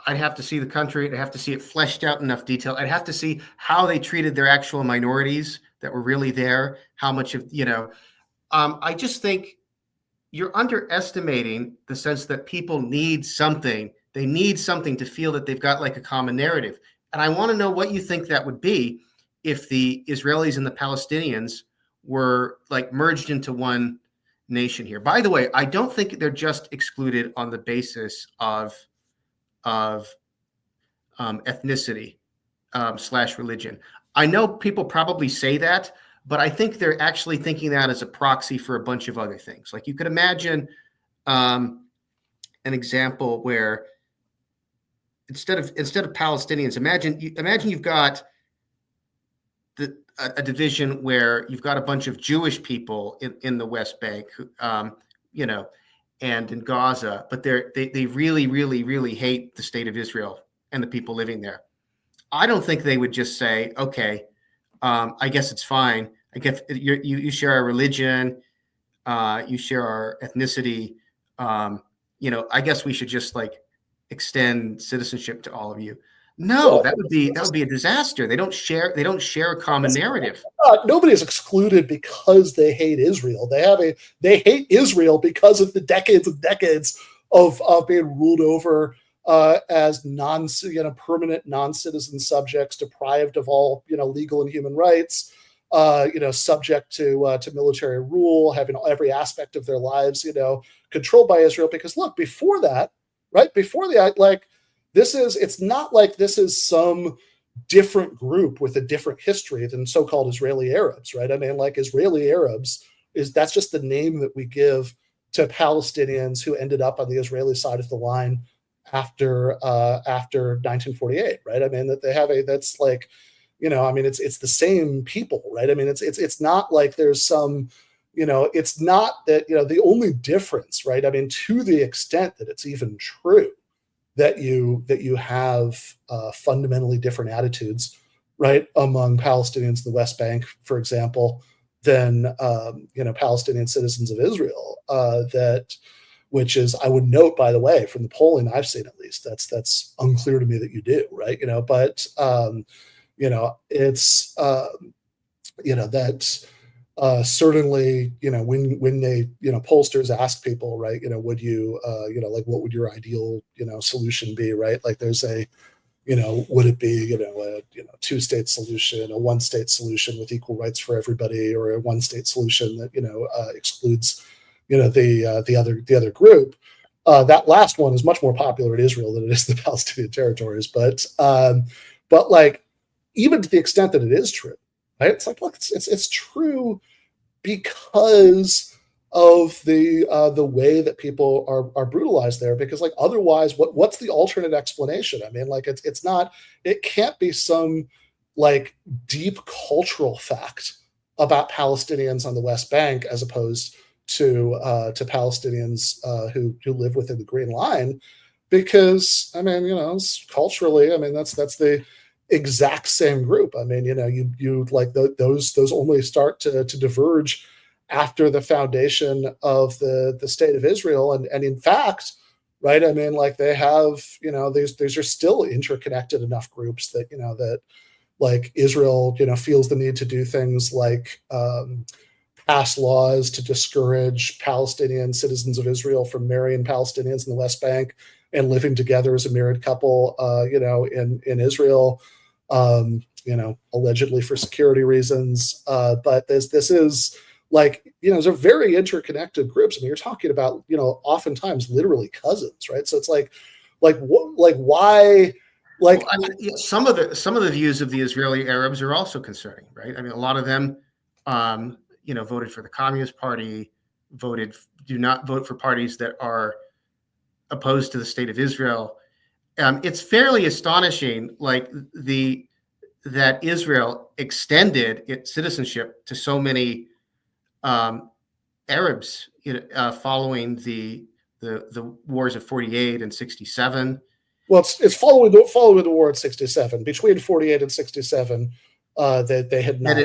I'd have to see the country. I'd have to see it fleshed out in enough detail. I'd have to see how they treated their actual minorities that were really there. How much of, I just think you're underestimating the sense that people need something. They need something to feel that they've got a common narrative. And I want to know what you think that would be if the Israelis and the Palestinians were merged into one nation here. By the way, I don't think they're just excluded on the basis of ethnicity / religion. I know people probably say that, but I think they're actually thinking that as a proxy for a bunch of other things. You could imagine an example where instead of Palestinians, imagine you've got a division where you've got a bunch of Jewish people in the West Bank, and in Gaza, but they really, really, really hate the state of Israel and the people living there. I don't think they would just say, okay, I guess it's fine. I guess you share our religion, you share our ethnicity. I guess we should just extend citizenship to all of you. No, that would be a disaster. They don't share a common narrative. Nobody is excluded because they hate Israel. They hate Israel because of the decades and decades of being ruled over as permanent non-citizen subjects, deprived of all legal and human rights, subject to military rule, having every aspect of their lives controlled by Israel. Because look, before that, right before the it's not like this is some different group with a different history than so-called Israeli Arabs, right? I mean, Israeli Arabs that's just the name that we give to Palestinians who ended up on the Israeli side of the line after 1948, right? I mean, that they have it's the same people, right? I mean, it's not like there's some, it's not that, the only difference, right? I mean, to the extent that it's even true that you have fundamentally different attitudes, right, among Palestinians in the West Bank, for example, than Palestinian citizens of Israel. That which is, I would note, by the way, from the polling I've seen, at least, that's unclear to me that you do, right? But it's that's certainly, when they, pollsters ask people, right, would you, like, what would your ideal, solution be, right? Like, there's a, would it be, a two-state solution, a one-state solution with equal rights for everybody, or a one-state solution that, excludes, the other group. That last one is much more popular in Israel than it is the Palestinian territories. But like, even to the extent that it is true, right? It's like, look, it's true because of the way that people are brutalized there. Because, like, otherwise, what's the alternate explanation? I mean, like, it can't be some, like, deep cultural fact about Palestinians on the West Bank as opposed to Palestinians who live within the Green Line, because, I mean, culturally, I mean, that's the exact same group. I mean, you like those only start to diverge after the foundation of the state of Israel, and in fact, right, I mean, like, they have, these are still interconnected enough groups that that, like, Israel feels the need to do things like pass laws to discourage Palestinian citizens of Israel from marrying Palestinians in the West Bank and living together as a married couple, in Israel, allegedly for security reasons. But this is, like, these are very interconnected groups. I mean, you're talking about, oftentimes literally cousins, right? So it's like why, like, well, I mean, some of the views of the Israeli Arabs are also concerning, right? I mean, a lot of them, voted for the Communist Party, do not vote for parties that are opposed to the state of Israel. It's fairly astonishing, like, that Israel extended its citizenship to so many Arabs, following the wars of 48 and 67. Well, it's following the war in 67. Between 48 and 67, they had not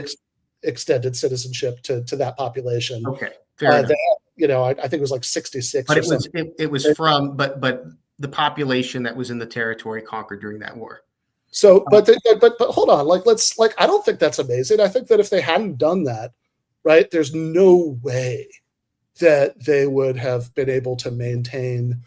extended citizenship to that population. Okay, fair enough. I think it was like 66. But it was from the population that was in the territory conquered during that war. So, but hold on, I don't think that's amazing. I think that if they hadn't done that, right, there's no way that they would have been able to maintain,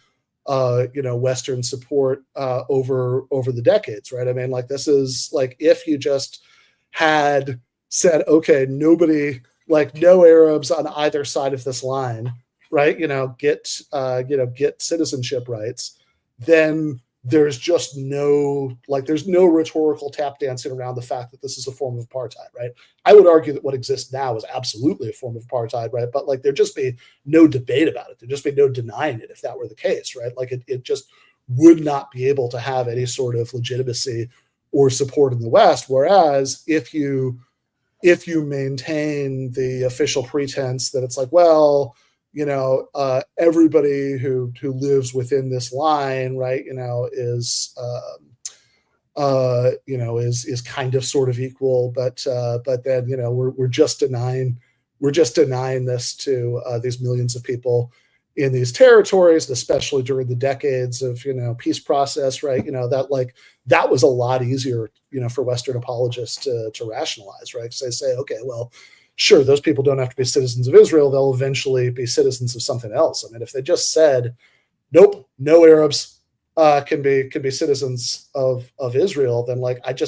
Western support over the decades, right? I mean, like, this is, like, if you just had said, okay, nobody, like, no Arabs on either side of this line, right? Get citizenship rights, then there's just there's no rhetorical tap dancing around the fact that this is a form of apartheid, right? I would argue that what exists now is absolutely a form of apartheid, right? But, like, there'd just be no debate about it. There'd just be no denying it if that were the case, right? Like, it just would not be able to have any sort of legitimacy or support in the West. Whereas if you maintain the official pretense that it's like, well, everybody who lives within this line, right, is kind of sort of equal, but then we're just denying this to these millions of people in these territories, especially during the decades of peace process, right? That was a lot easier for Western apologists to rationalize, right? Because they say, okay, well, sure, those people don't have to be citizens of Israel. They'll eventually be citizens of something else. I mean, if they just said, nope, no Arabs can be citizens of Israel, then, like, at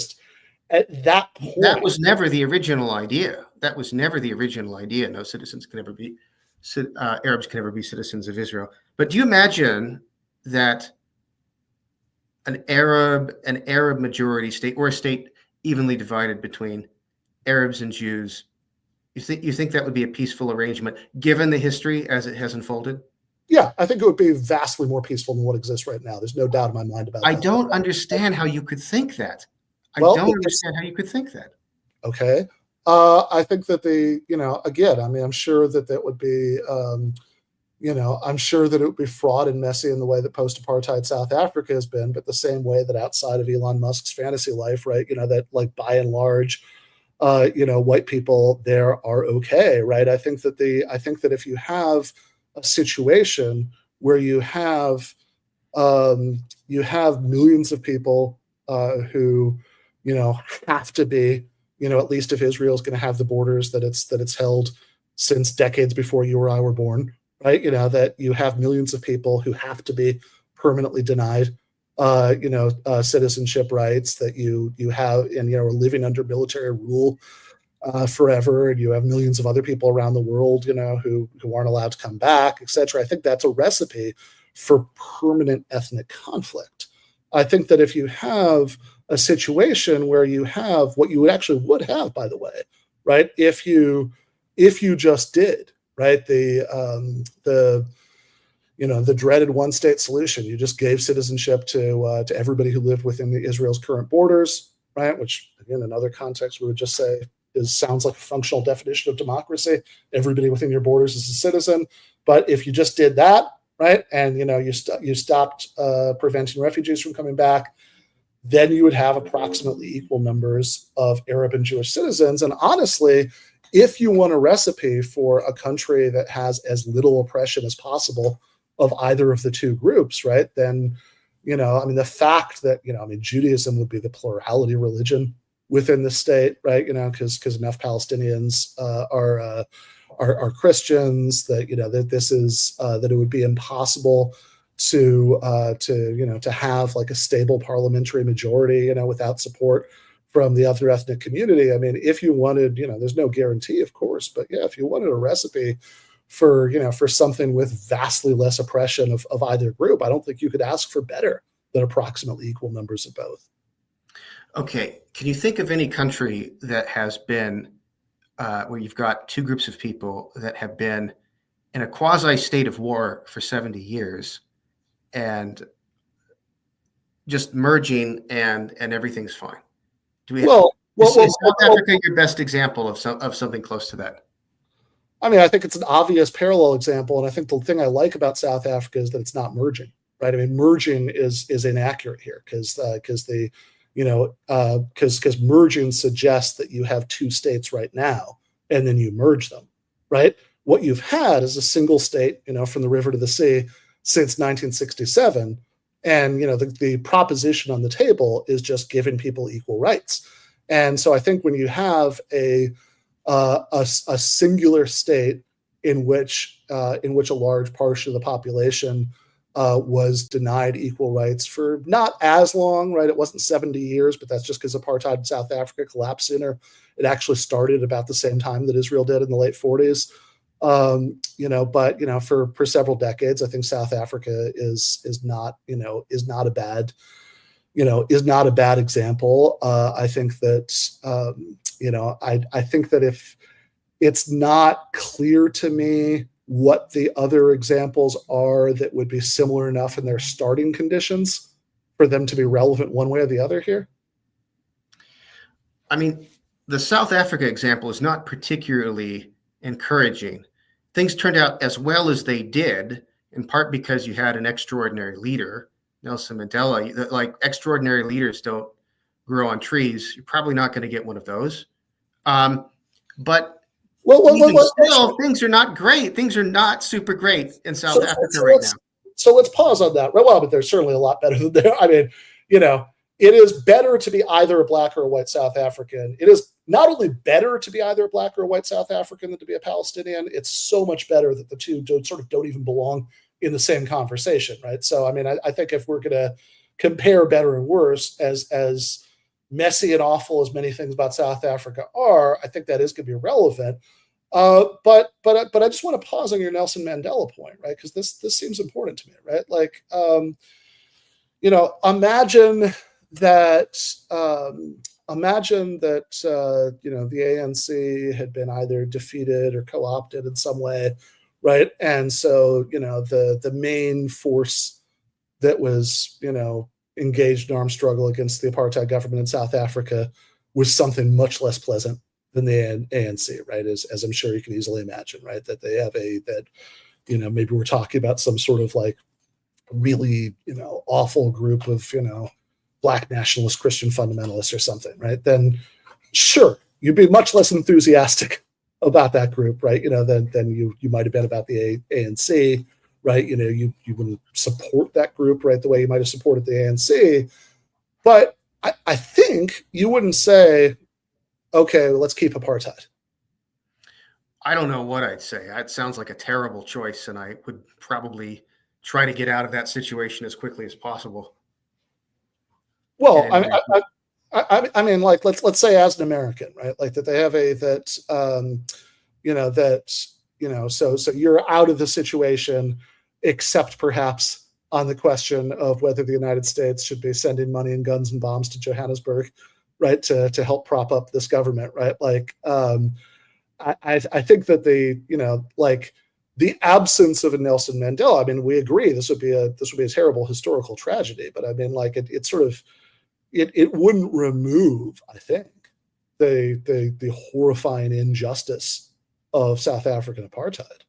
that point, that was never the original idea. No citizens can ever be Arabs can ever be citizens of Israel. But do you imagine that an Arab majority state, or a state evenly divided between Arabs and Jews, you think that would be a peaceful arrangement given the history as it has unfolded? Yeah, I think it would be vastly more peaceful than what exists right now. There's no doubt in my mind about that. I don't understand how you could think that. Okay. I think that again, I mean, I'm sure that would be, I'm sure that it would be fraught and messy in the way that post-apartheid South Africa has been, but the same way that outside of Elon Musk's fantasy life, right, that, like, by and large, white people there are okay, right? I think that if you have a situation where you have millions of people who, have to be, at least if Israel is going to have the borders that it's held since decades before you or I were born, right? That you have millions of people who have to be permanently denied, citizenship rights, that you have, and are living under military rule forever, and you have millions of other people around the world, who aren't allowed to come back, etc. I think that's a recipe for permanent ethnic conflict. I think that if you have a situation where you have what you would have, by the way, right? If you just did, right, the dreaded one-state solution, you just gave citizenship to everybody who lived within Israel's current borders, right? Which, again, in other contexts, we would just say sounds like a functional definition of democracy. Everybody within your borders is a citizen. But if you just did that, right, and you stopped preventing refugees from coming back, then you would have approximately equal numbers of Arab and Jewish citizens. And honestly, if you want a recipe for a country that has as little oppression as possible of either of the two groups, right, then, the fact that, Judaism would be the plurality religion within the state, right, because enough Palestinians are Christians, that, that this is, that it would be impossible to have like a stable parliamentary majority, without support from the other ethnic community. I mean, if you wanted, there's no guarantee, of course, but yeah, if you wanted a recipe for, for something with vastly less oppression of either group, I don't think you could ask for better than approximately equal numbers of both. Okay. Can you think of any country that has been, where you've got two groups of people that have been in a quasi state of war for 70 years and just merging and everything's fine? Do we is South Africa your best example of something close to that? I mean, I think it's an obvious parallel example, and I think the thing I like about South Africa is that it's not merging, right? I mean, merging is inaccurate here because merging suggests that you have two states right now, and then you merge them, right? What you've had is a single state, from the river to the sea since 1967, and the proposition on the table is just giving people equal rights. And so I think when you have a singular state in which a large portion of the population was denied equal rights for not as long, right? It wasn't 70 years, but that's just because apartheid in South Africa collapsed sooner. It actually started about the same time that Israel did in the late 40s. But for several decades, I think South Africa is not a bad example. I think that I think that if it's not clear to me what the other examples are that would be similar enough in their starting conditions for them to be relevant one way or the other here. I mean, the South Africa example is not particularly encouraging. Things turned out as well as they did, in part because you had an extraordinary leader, Nelson Mandela. Like, extraordinary leaders don't grow on trees. You're probably not going to get one of those. But still, things are not great. Things are not super great in South Africa right now. So let's pause on that. Well, but there's certainly a lot better than there. I mean, it is better to be either a black or a white South African. It is not only better to be either a black or a white South African than to be a Palestinian. It's so much better that the two don't even belong in the same conversation, right? So, I mean, I think if we're going to compare better and worse, as messy and awful as many things about South Africa are, I think that is going to be relevant. But I just want to pause on your Nelson Mandela point, right? Because this seems important to me, right? Like, imagine that the ANC had been either defeated or co-opted in some way, right? And so the main force that was engaged in armed struggle against the apartheid government in South Africa was something much less pleasant than the ANC, right? As I'm sure you can easily imagine, right? That they have maybe we're talking about some sort of like really awful group of black nationalist Christian fundamentalists or something, right? Then sure, you'd be much less enthusiastic about that group, right? Than you might have been about the ANC, right? You wouldn't support that group, right, the way you might have supported the ANC. But I think you wouldn't say, okay, let's keep apartheid. I don't know what I'd say. That sounds like a terrible choice, and I would probably try to get out of that situation as quickly as possible. Well, I mean, like let's say as an American, right? Like that they have so you're out of the situation, except perhaps on the question of whether the United States should be sending money and guns and bombs to Johannesburg, right, to help prop up this government, right? Like, I think that the absence of a Nelson Mandela, I mean, we agree this would be a terrible historical tragedy, but I mean, like it sort of it wouldn't remove, I think, the horrifying injustice of South African apartheid.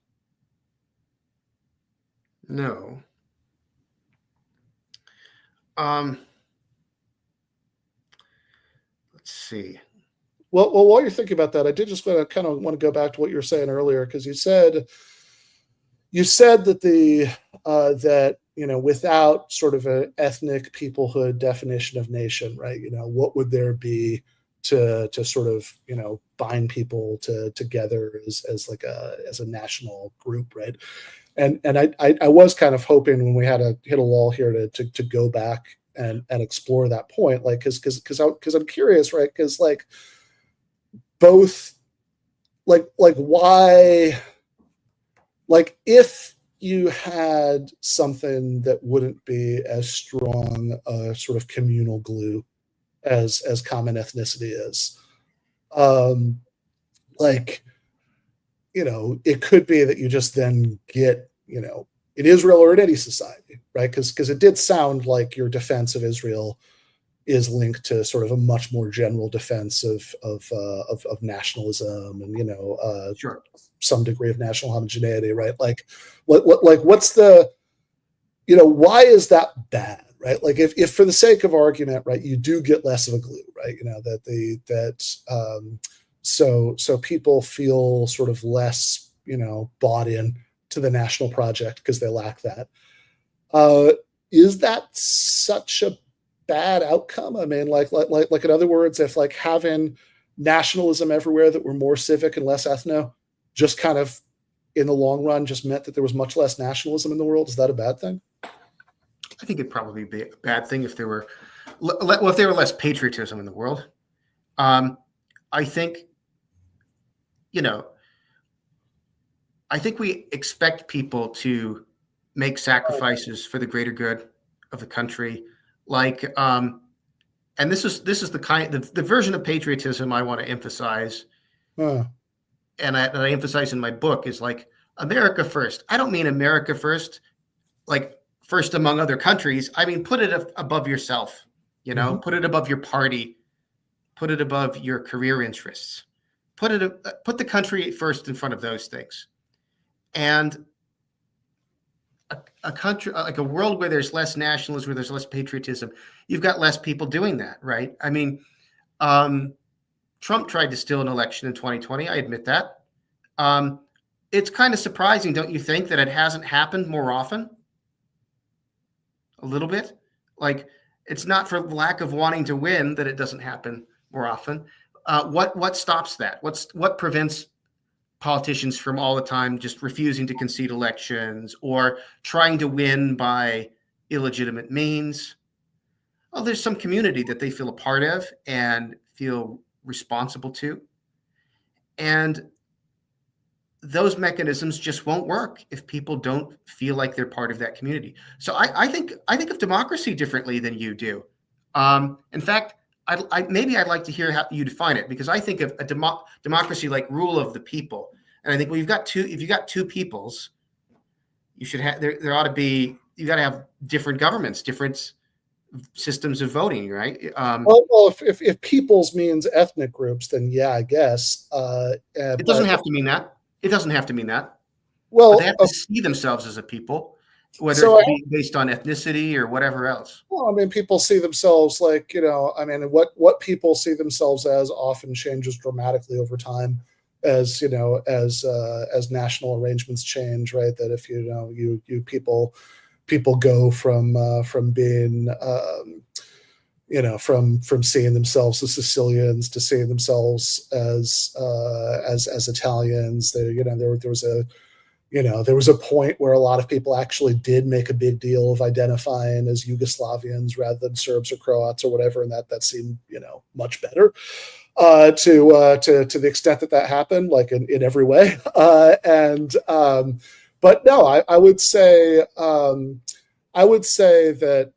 No. Let's see. Well, while you're thinking about that, I did just want to go back to what you were saying earlier, because you said that without sort of an ethnic peoplehood definition of nation, right? What would there be to sort of bind people together as a national group, right? And I was kind of hoping when we had to hit a wall here to go back and explore that point, like because I'm curious, right? Because like both like why, like if you had something that wouldn't be as strong a sort of communal glue as common ethnicity is, it could be that you just then get, in Israel or in any society, right? Because it did sound like your defense of Israel is linked to sort of a much more general defense of nationalism and Sure. some degree of national homogeneity, right? Like what's the why is that bad, right? Like if for the sake of argument, right, you do get less of a glue, right? So people feel sort of less bought in to the national project because they lack that. Is that such a bad outcome? I mean, like in other words, if like having nationalism everywhere that were more civic and less ethno just kind of in the long run just meant that there was much less nationalism in the world, is that a bad thing? I think it'd probably be a bad thing if there were less patriotism in the world. I think we expect people to make sacrifices for the greater good of the country. Like, and this is the version of patriotism I want to emphasize, and I emphasize in my book is like America first. I don't mean America first, like first among other countries. I mean put it above yourself. Put it above your party, put it above your career interests, put the country first in front of those things. And a country, like a world where there's less nationalism, where there's less patriotism, you've got less people doing that, right? I mean, Trump tried to steal an election in 2020. I admit that. It's kind of surprising, don't you think, that it hasn't happened more often? A little bit. Like, it's not for lack of wanting to win that it doesn't happen more often. What stops that? What prevents politicians from all the time just refusing to concede elections or trying to win by illegitimate means? Well, there's some community that they feel a part of and feel responsible to. And those mechanisms just won't work if people don't feel like they're part of that community. So I think of democracy differently than you do. In fact, I'd like to hear how you define it, because I think of a democracy like rule of the people, and I think if you've got two peoples, you should have there ought to be, you got to have different governments, different systems of voting, right? Well, if peoples means ethnic groups, then yeah, I guess it doesn't have to mean that. It doesn't have to mean that. Well, but they have to see themselves as a people, whether it be based on ethnicity or whatever else. Well, I mean, people see themselves like, I mean, what people see themselves as often changes dramatically over time. as national arrangements change, right? That if you people go from being from seeing themselves as Sicilians to seeing themselves as Italians. There was a point where a lot of people actually did make a big deal of identifying as Yugoslavians rather than Serbs or Croats or whatever, and that seemed much better to the extent that happened, like in every way. But no, I would say that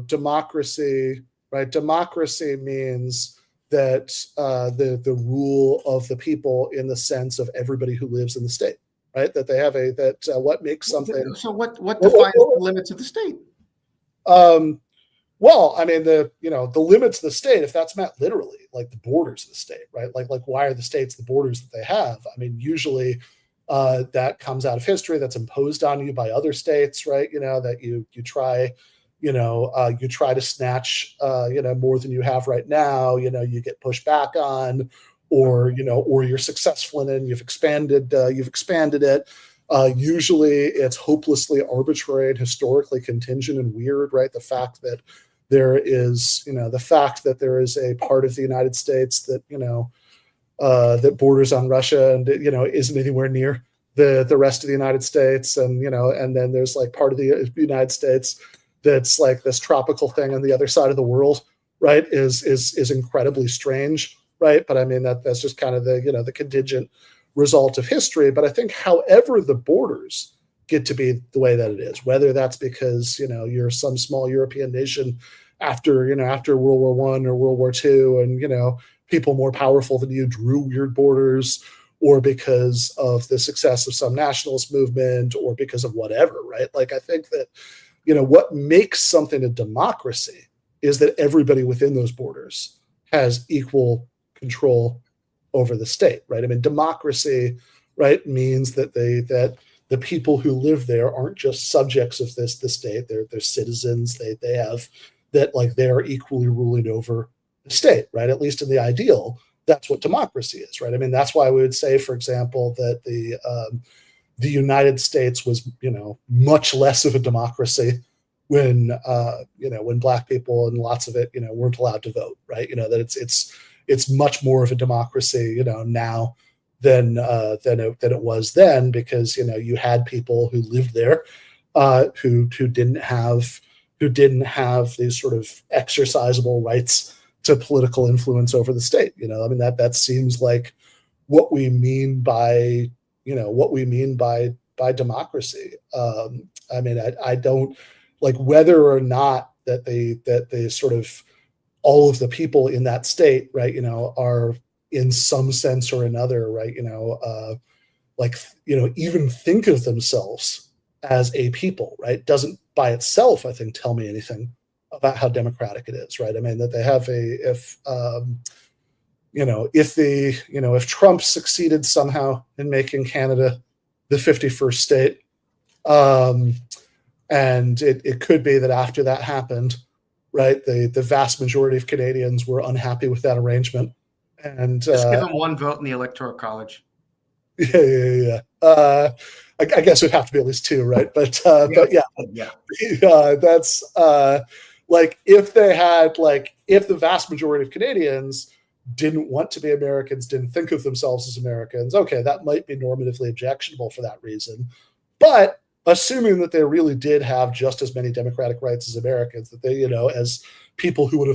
democracy. Right, democracy means that the rule of the people in the sense of everybody who lives in the state. Right, that they have what makes something. So what defines the limits of the state? Well, I mean the limits of the state, if that's meant literally, like the borders of the state, right? Like why are the states the borders that they have? I mean, usually that comes out of history. That's imposed on you by other states, right? That you try. You try to snatch, more than you have right now. You get pushed back on, or you're successful in it and you've expanded it. Usually, it's hopelessly arbitrary and historically contingent and weird, right? The fact that there is a part of the United States that that borders on Russia and isn't anywhere near the rest of the United States, and then there's like part of the United States that's like this tropical thing on the other side of the world, right, is incredibly strange, right? But I mean, that's just kind of the contingent result of history. But I think however the borders get to be the way that it is, whether that's because, you're some small European nation after World War I or World War II, and, people more powerful than you drew weird borders, or because of the success of some nationalist movement, or because of whatever, right? Like, I think that, what makes something a democracy is that everybody within those borders has equal control over the state, right? I mean, democracy, right, means that the people who live there aren't just subjects of the state. They're citizens. They have that, like, they are equally ruling over the state, right? At least in the ideal, that's what democracy is, right? I mean, that's why we would say, for example, that the United States was, much less of a democracy when Black people and lots of it, weren't allowed to vote, right? That it's much more of a democracy, now than it was then, because you had people who lived there who didn't have these sort of exercisable rights to political influence over the state. I mean, that seems like what we mean by democracy. I mean, I don't like whether or not that they sort of all of the people in that state, right, are in some sense or another, right, even think of themselves as a people, right, doesn't by itself, I think, tell me anything about how democratic it is, right? I mean, that they have if Trump succeeded somehow in making Canada the 51st state, and it could be that after that happened, right, the vast majority of Canadians were unhappy with that arrangement, and just give them one vote in the Electoral College. Yeah. I guess it would have to be at least two, right? But that's like if the vast majority of Canadians didn't want to be Americans, didn't think of themselves as Americans, okay, that might be normatively objectionable for that reason. But assuming that they really did have just as many democratic rights as Americans, that they, as people who would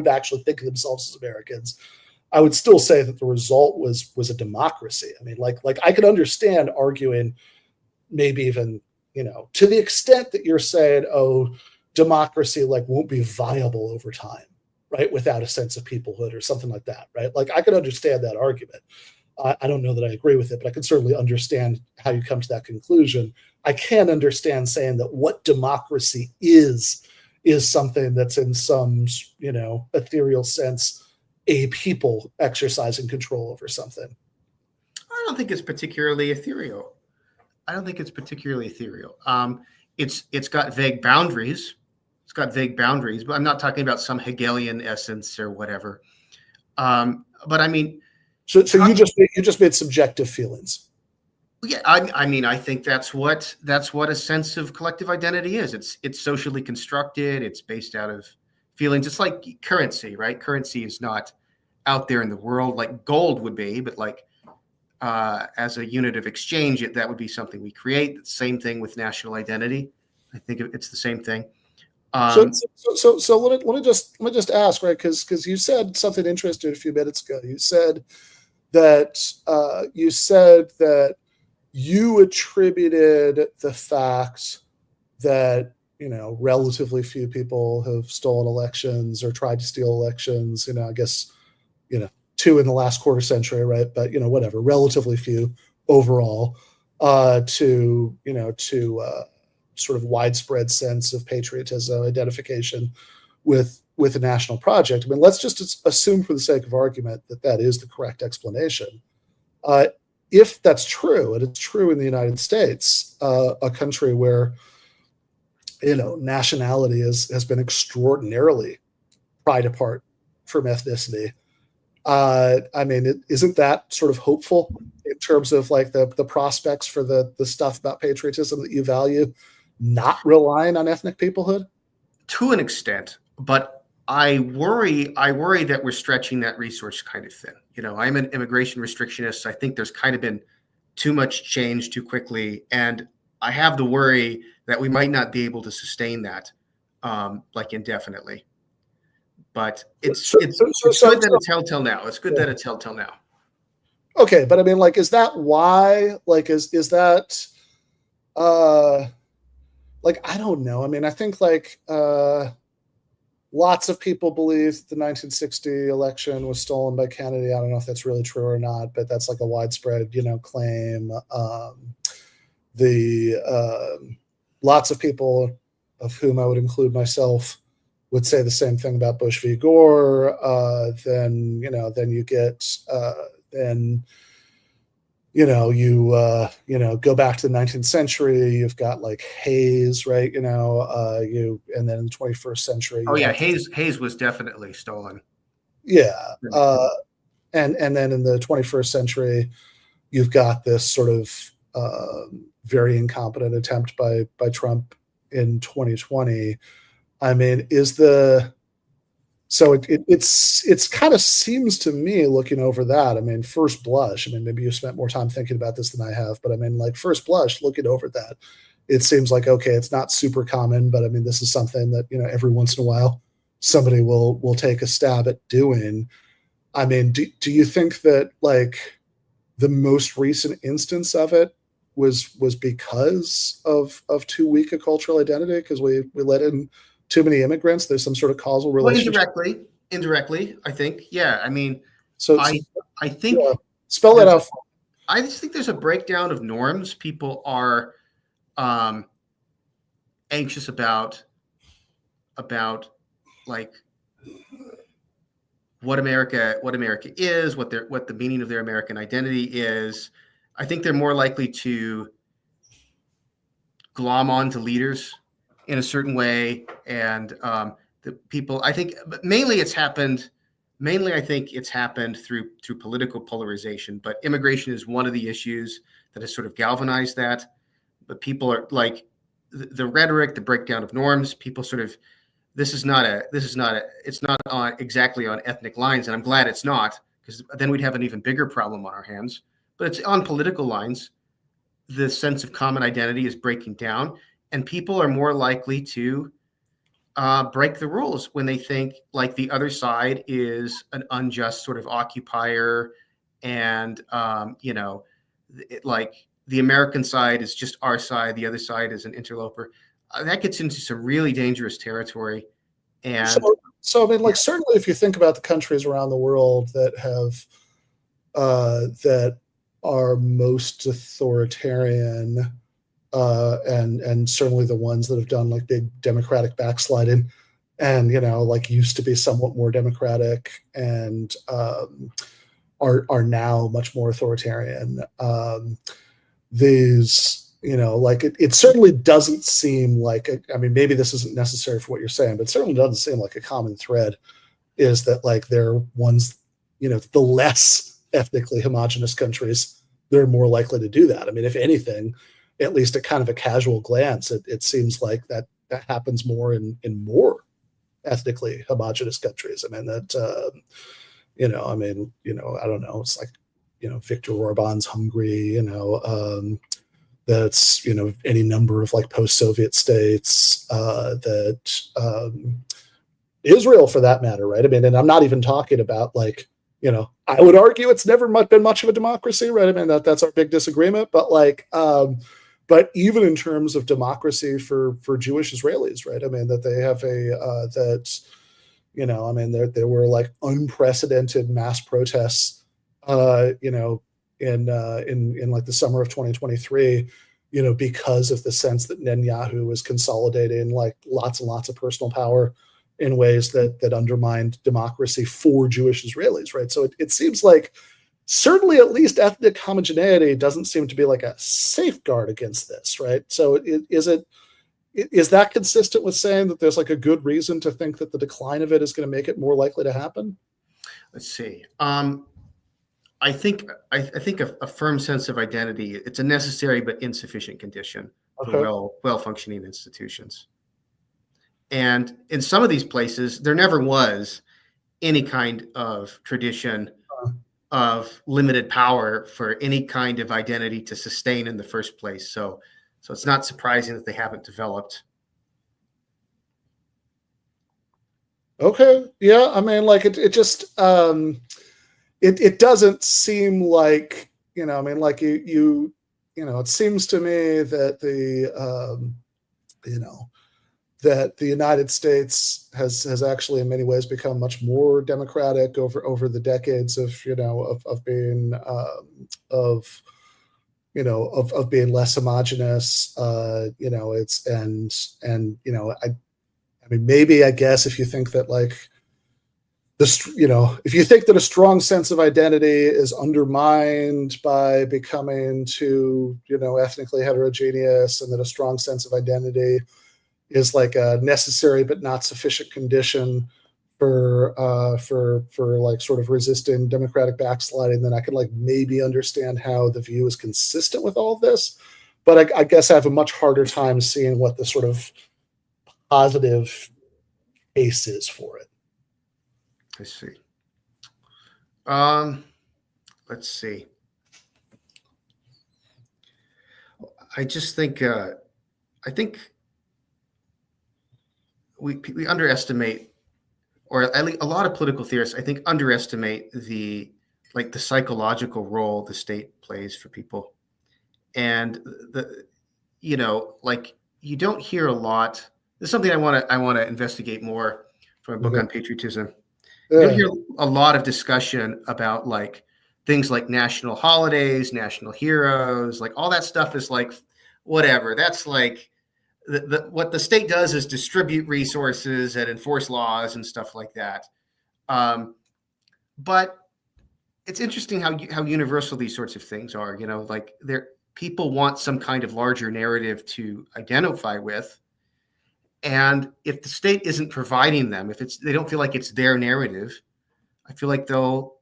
actually think of themselves as Americans, I would still say that the result was a democracy. I mean, like I could understand arguing maybe even, to the extent that you're saying, oh, democracy won't be viable over time, right, without a sense of peoplehood or something like that, right? Like I could understand that argument. I don't know that I agree with it, but I can certainly understand how you come to that conclusion. I can't understand saying that what democracy is something that's in some, ethereal sense a people exercising control over something. I don't think it's particularly ethereal. It's got vague boundaries. But I'm not talking about some Hegelian essence or whatever. But I mean, So you just made subjective feelings. Yeah, I mean, I think that's what a sense of collective identity is. It's socially constructed. It's based out of feelings. It's like currency, right? Currency is not out there in the world like gold would be, but like as a unit of exchange, that would be something we create. Same thing with national identity. I think it's the same thing. So let me just ask, right? Because you said something interesting a few minutes ago. You said that you attributed the fact that relatively few people have stolen elections or tried to steal elections. I guess 2 in the last quarter century, right? But whatever, relatively few overall, to sort of widespread sense of patriotism, identification with a national project. I mean, let's just assume for the sake of argument that is the correct explanation. If that's true, and it's true in the United States, a country where nationality has been extraordinarily pried apart from ethnicity, I mean, isn't that sort of hopeful in terms of like the prospects for the stuff about patriotism that you value, not relying on ethnic peoplehood? To an extent, but I worry that we're stretching that resource kind of thin. I'm an immigration restrictionist. I think there's kind of been too much change too quickly, and I have the worry that we might not be able to sustain that like indefinitely. But it's good that it's telltale now. It's good that it's telltale now. Okay, but I mean, like, is that why? Like, is that like, I don't know. I mean, I think like lots of people believe the 1960 election was stolen by Kennedy. I don't know if that's really true or not, but that's like a widespread, claim. Lots of people, of whom I would include myself, would say the same thing about Bush v. Gore. Then you get go back to the 19th century. You've got like Hayes, right? And then in the 21st century. Oh yeah, Hayes was definitely stolen. Yeah, and then in the 21st century, you've got this sort of very incompetent attempt by Trump in 2020. I mean, it's kind of seems to me, looking over that, I mean, first blush, I mean, maybe you spent more time thinking about this than I have, but I mean, like, first blush, looking over that, it seems like, okay, it's not super common, but I mean, this is something that, every once in a while somebody will take a stab at doing. I mean, do you think that like the most recent instance of it was because of too weak a cultural identity, because we let in too many immigrants? There's some sort of causal relationship. Well, indirectly, I think. Yeah, I mean, I think spell that out. I just think there's a breakdown of norms. People are anxious about like what America is, what the meaning of their American identity is. I think they're more likely to glom on to leaders in a certain way, and the people, I think, but mainly I think it's happened through political polarization. But immigration is one of the issues that has sort of galvanized that. But people are like the rhetoric, the breakdown of norms. People sort of, it's not exactly on ethnic lines, and I'm glad it's not, because then we'd have an even bigger problem on our hands. But it's on political lines. The sense of common identity is breaking down, and people are more likely to break the rules when they think like the other side is an unjust sort of occupier, and like the American side is just our side, the other side is an interloper. That gets into some really dangerous territory. And so I mean, like, certainly if you think about the countries around the world that have that are most authoritarian, and certainly the ones that have done like big democratic backsliding, and like used to be somewhat more democratic, and are now much more authoritarian. These, like it certainly doesn't seem like I mean, maybe this isn't necessary for what you're saying, but it certainly doesn't seem like a common thread is that like they're ones, the less ethnically homogenous countries, they're more likely to do that. I mean, if anything, at least at kind of a casual glance, it seems like that happens more in more ethnically homogenous countries. I mean, that, I don't know, it's like, Viktor Orban's Hungary, that's, any number of like post-Soviet states, Israel for that matter, right? I mean, and I'm not even talking about like, I would argue it's never been much of a democracy, right? I mean, that's our big disagreement, but like, but even in terms of democracy for Jewish Israelis, right? I mean, that they have there were like unprecedented mass protests, in like the summer of 2023, because of the sense that Netanyahu was consolidating like lots and lots of personal power in ways that undermined democracy for Jewish Israelis, right? So it seems like certainly at least ethnic homogeneity doesn't seem to be like a safeguard against this, right? So is that consistent with saying that there's like a good reason to think that the decline of it is going to make it more likely to happen? Let's see. I think a firm sense of identity, it's a necessary but insufficient condition for well-functioning institutions. And in some of these places, there never was any kind of tradition of limited power for any kind of identity to sustain in the first place. So it's not surprising that they haven't developed. Okay. Yeah. I mean, like it just, it doesn't seem like, it seems to me that that the United States has actually in many ways become much more democratic over the decades of being being less homogenous. I mean, maybe I guess if you think that like if you think that a strong sense of identity is undermined by becoming too ethnically heterogeneous, and that a strong sense of identity is like a necessary but not sufficient condition for like sort of resisting democratic backsliding, then I can like maybe understand how the view is consistent with all of this. But I guess I have a much harder time seeing what the sort of positive case is for it. I see. Let's see. I just think I think we underestimate, or at least a lot of political theorists, I think, underestimate the psychological role the state plays for people. And you don't hear a lot. This is something I want to investigate more from a book on patriotism. You don't hear a lot of discussion about like things like national holidays, national heroes, like all that stuff is like whatever. That's like what the state does is distribute resources and enforce laws and stuff like that. But it's interesting how universal these sorts of things are. Like people want some kind of larger narrative to identify with. And if the state isn't providing them, if they don't feel like it's their narrative, I feel like they'll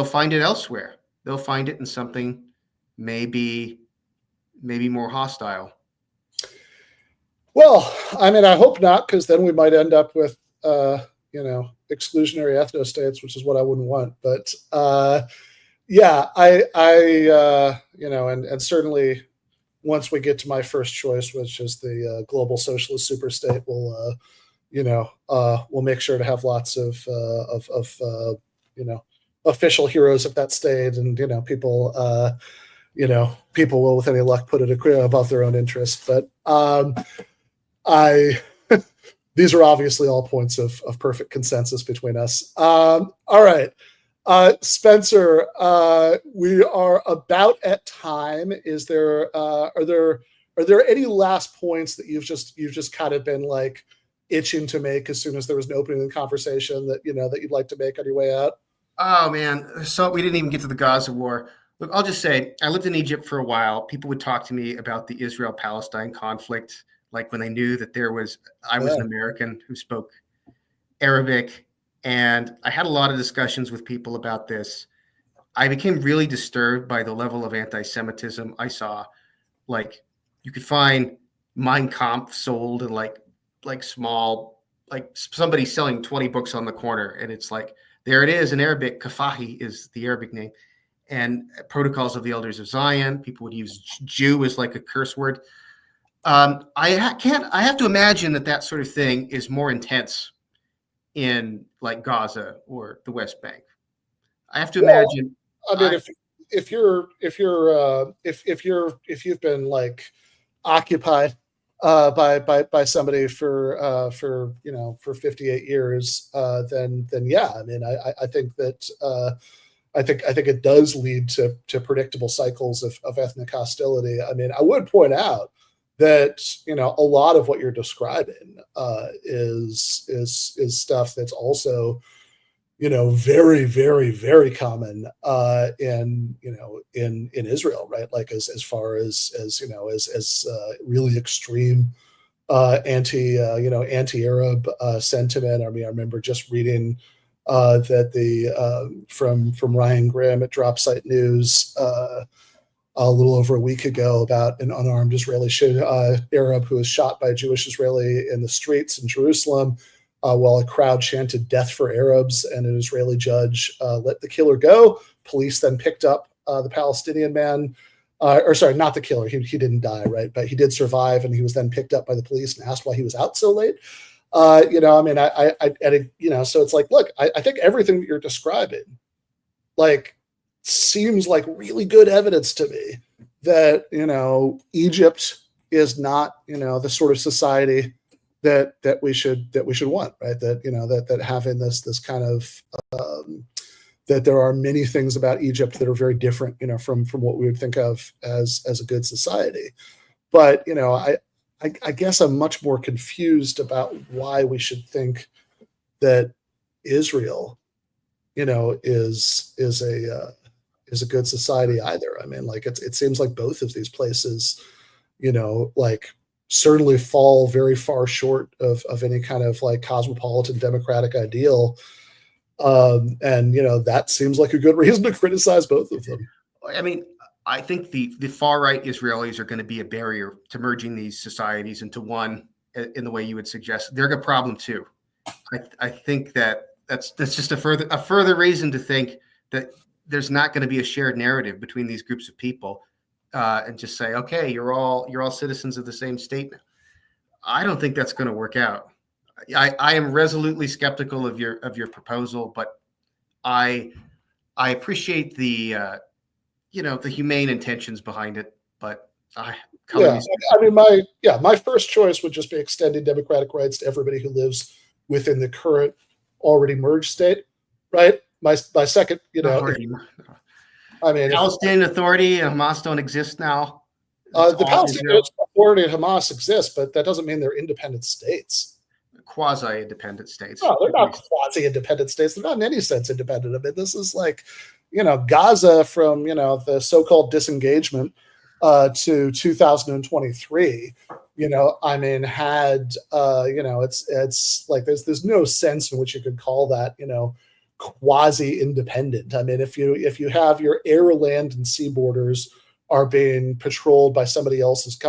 find it elsewhere. They'll find it in something maybe more hostile. Well, I mean, I hope not, because then we might end up with exclusionary ethno states, which is what I wouldn't want. But and certainly once we get to my first choice, which is the global socialist superstate, we'll make sure to have lots of official heroes of that state, and people will, with any luck, put it above their own interests. But these are obviously all points of perfect consensus between us. All right. Spencer, we are about at time. Are there any last points that you've just kind of been like itching to make as soon as there was an opening in the conversation that you'd like to make on your way out? Oh man, so we didn't even get to the Gaza war. Look, I'll just say I lived in Egypt for a while. People would talk to me about the Israel-Palestine conflict, like when they knew that I was an American who spoke Arabic. And I had a lot of discussions with people about this. I became really disturbed by the level of anti-Semitism I saw. Like, you could find Mein Kampf sold in like small, like somebody selling 20 books on the corner, and it's like, there it is in Arabic. Kafahi is the Arabic name, and Protocols of the Elders of Zion. People would use Jew as like a curse word. I have to imagine that sort of thing is more intense in like Gaza or the West Bank. I have to imagine. I mean, if you've been like occupied by somebody for 58 years, then yeah. I mean, I think that I think it does lead to predictable cycles of ethnic hostility. I mean, I would point out that a lot of what you're describing is stuff that's also very, very, very common in Israel, right? Like as far as really extreme anti-Arab sentiment. I mean, I remember just reading that from Ryan Graham at Dropsite News a little over a week ago about an unarmed Israeli Arab who was shot by a Jewish Israeli in the streets in Jerusalem. While a crowd chanted "Death for Arabs," and an Israeli judge let the killer go. Police then picked up the Palestinian man, or sorry, not the killer. He didn't die, right? But he did survive, and he was then picked up by the police and asked why he was out so late. I mean, so it's like, look, I think everything that you're describing, like, seems like really good evidence to me that Egypt is not the sort of society that we should want, right? That having this kind of that there are many things about Egypt that are very different, from what we would think of as a good society. But I guess I'm much more confused about why we should think that Israel, is a good society either. I mean, like it seems like both of these places, like certainly fall very far short of any kind of like cosmopolitan democratic ideal. And that seems like a good reason to criticize both of them. I mean, I think the far right Israelis are going to be a barrier to merging these societies into one in the way you would suggest. They're a problem too. I think that's just a further reason to think that there's not going to be a shared narrative between these groups of people. And just say, okay, you're all citizens of the same state now. I don't think that's going to work out. I am resolutely skeptical of your proposal, but I appreciate the the humane intentions behind it. But my first choice would just be extending democratic rights to everybody who lives within the current already merged state, right? My second, I mean, Palestinian Authority and Hamas don't exist now. The Palestinian Authority and Hamas exist, but that doesn't mean they're independent states. Quasi-independent states. No, they're not quasi-independent states. They're not in any sense independent. I mean, this is like, Gaza from, the so-called disengagement to 2023, I mean, had, it's like there's no sense in which you could call that, quasi-independent. I mean, if you have your air, land, and sea borders are being patrolled by somebody else's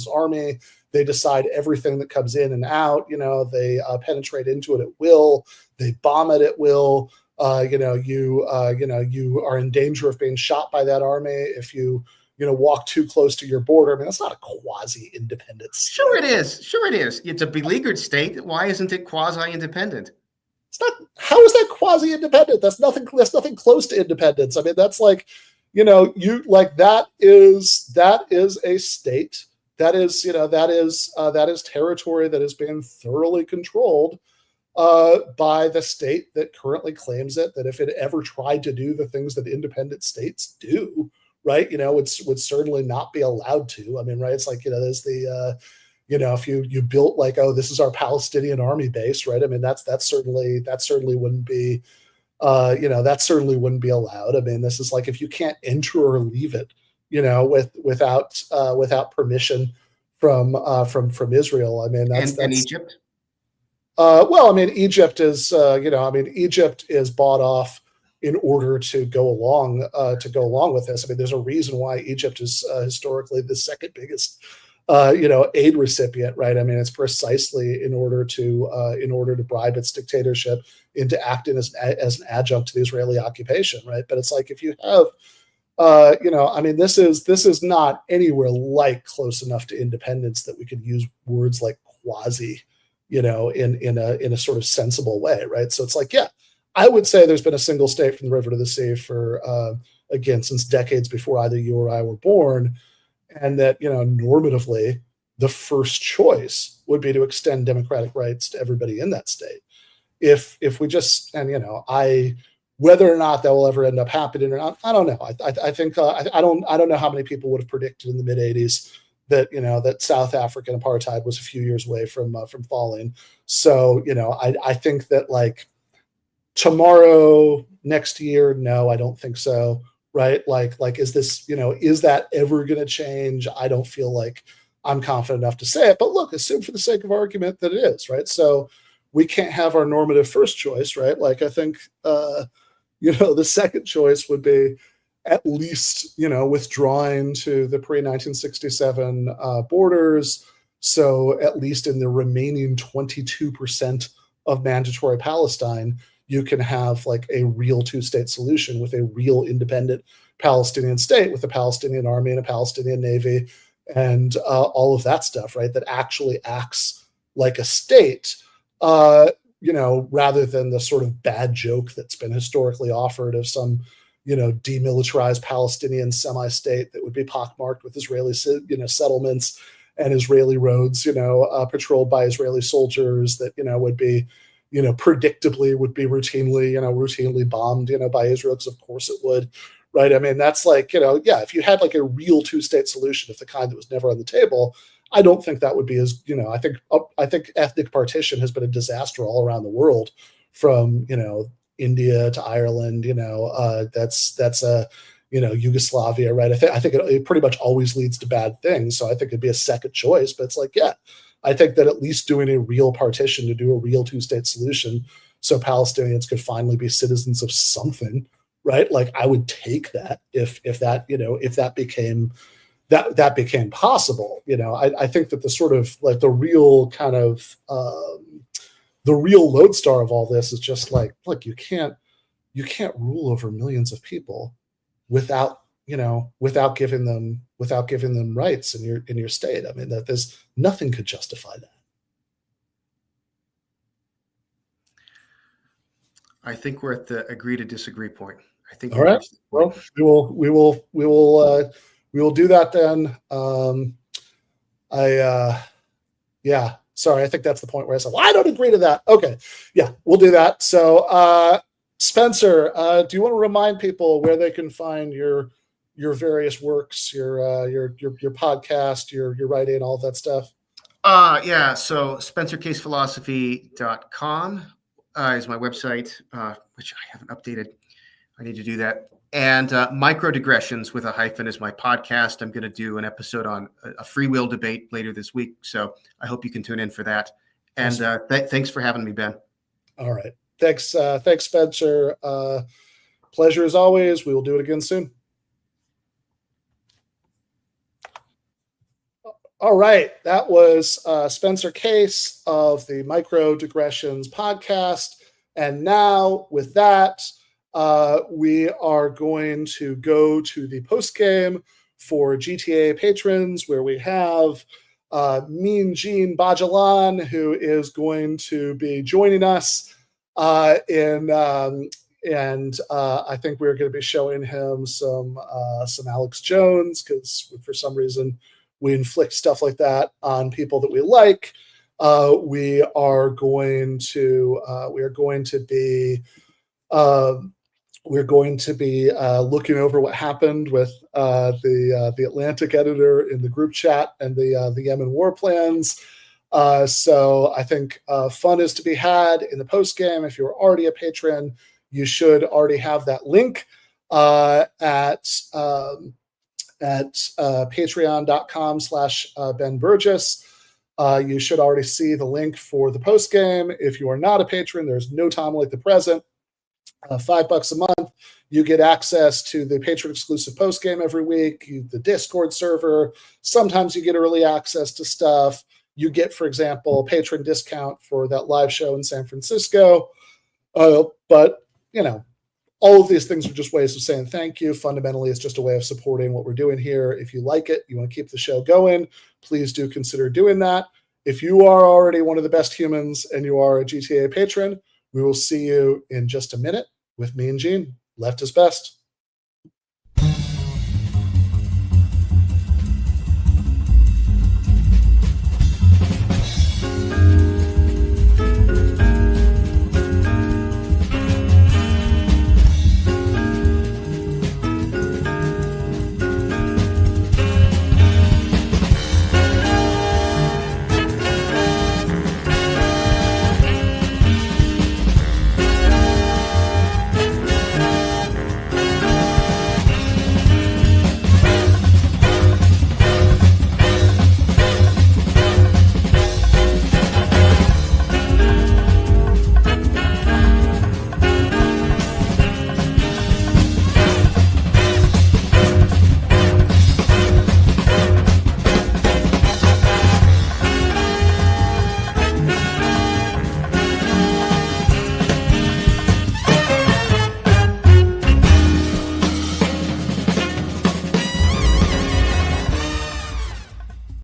army, they decide everything that comes in and out. They penetrate into it at will. They bomb it at will. You are in danger of being shot by that army if you walk too close to your border. I mean, that's not a quasi-independent state. Sure it is. It's a beleaguered state. Why isn't it quasi-independent? It's not. How is that quasi-independent? That's nothing close to independence. I mean, that's like, that is a state. That is territory that is being thoroughly controlled by the state that currently claims it. That if it ever tried to do the things that independent states do, right, would certainly not be allowed to. I mean, right? It's like, there's the if you built like, oh, this is our Palestinian army base, right? I mean, that certainly wouldn't be, that certainly wouldn't be allowed. I mean, this is like if you can't enter or leave it, without permission from Israel. I mean, that's Egypt. Well, I mean, Egypt is, Egypt is bought off in order to go along with this. I mean, there's a reason why Egypt is historically the second biggest aid recipient, right? I mean, it's precisely in order to bribe its dictatorship into acting as an adjunct to the Israeli occupation, right? But it's like, if you have I mean, this is not anywhere like close enough to independence that we could use words like quasi, in a sort of sensible way, right? So it's like, yeah, I would say there's been a single state from the river to the sea for again, since decades before either you or I were born, and that normatively the first choice would be to extend democratic rights to everybody in that state. If we just, and whether or not that will ever end up happening or not, I don't know. I think I don't know how many people would have predicted in the mid '80s that that South African apartheid was a few years away from falling. So I think that like tomorrow, next year, no, I don't think so. Right? Like is this is that ever going to change? I don't feel like I'm confident enough to say it. But look, assume for the sake of argument that it is, right? So we can't have our normative first choice, right? Like I think the second choice would be at least, withdrawing to the pre-1967 borders. So at least in the remaining 22% of mandatory Palestine, you can have like a real two-state solution with a real independent Palestinian state with a Palestinian army and a Palestinian navy and all of that stuff, right? That actually acts like a state, rather than the sort of bad joke that's been historically offered of some, demilitarized Palestinian semi-state that would be pockmarked with Israeli, settlements and Israeli roads, patrolled by Israeli soldiers that, would be, predictably would be routinely bombed, by Israel, because of course it would, right? I mean, that's like, if you had like a real two-state solution of the kind that was never on the table, I don't think that would be as, I think ethnic partition has been a disaster all around the world, from, India to Ireland, that's a, Yugoslavia, right? I think it pretty much always leads to bad things. So I think it'd be a second choice, but it's like, yeah, I think that at least doing a real partition to do a real two-state solution so Palestinians could finally be citizens of something, right? Like I would take that if that became possible. I think that the sort of like the real kind of the real lodestar of all this is just like, look, you can't rule over millions of people without giving them rights in your state. I mean, that there's nothing could justify that. I think we're at the agree to disagree point. I think. All right. Well, we will do that then. Yeah. Sorry, I think that's the point where I said, well, I don't agree to that. Okay. Yeah, we'll do that. So, Spencer, do you want to remind people where they can find your various works, your podcast, your writing, all of that stuff? Yeah. So SpencerCasePhilosophy.com is my website, which I haven't updated. I need to do that. And Micro-Digressions with a hyphen is my podcast. I'm going to do an episode on a free will debate later this week. So I hope you can tune in for that. And thanks for having me, Ben. All right. Thanks, Spencer. Pleasure as always. We will do it again soon. All right. That was Spencer Case of the Micro-Digressions podcast. And now with that, we are going to go to the postgame for GTAA patrons, where we have Djene Bajalan, who is going to be joining us and I think we're going to be showing him some Alex Jones, because for some reason we inflict stuff like that on people that we like. We are going to be looking over what happened with the Atlantic editor in the group chat and the Yemen war plans. So I think fun is to be had in the post game. If you're already a patron, you should already have that link at patreon.com/Ben Burgis. You should already see the link for the post game. If you are not a patron, there's no time like the present. $5 a month, you get access to the patron exclusive post game every week, the Discord server. Sometimes you get early access to stuff. You get, for example, a patron discount for that live show in San Francisco. But, you know, all of these things are just ways of saying thank you. Fundamentally, it's just a way of supporting what we're doing here. If you like it, you want to keep the show going, please do consider doing that. If you are already one of the best humans and you are a GTAA patron, we will see you in just a minute with me and Djene. Left is best.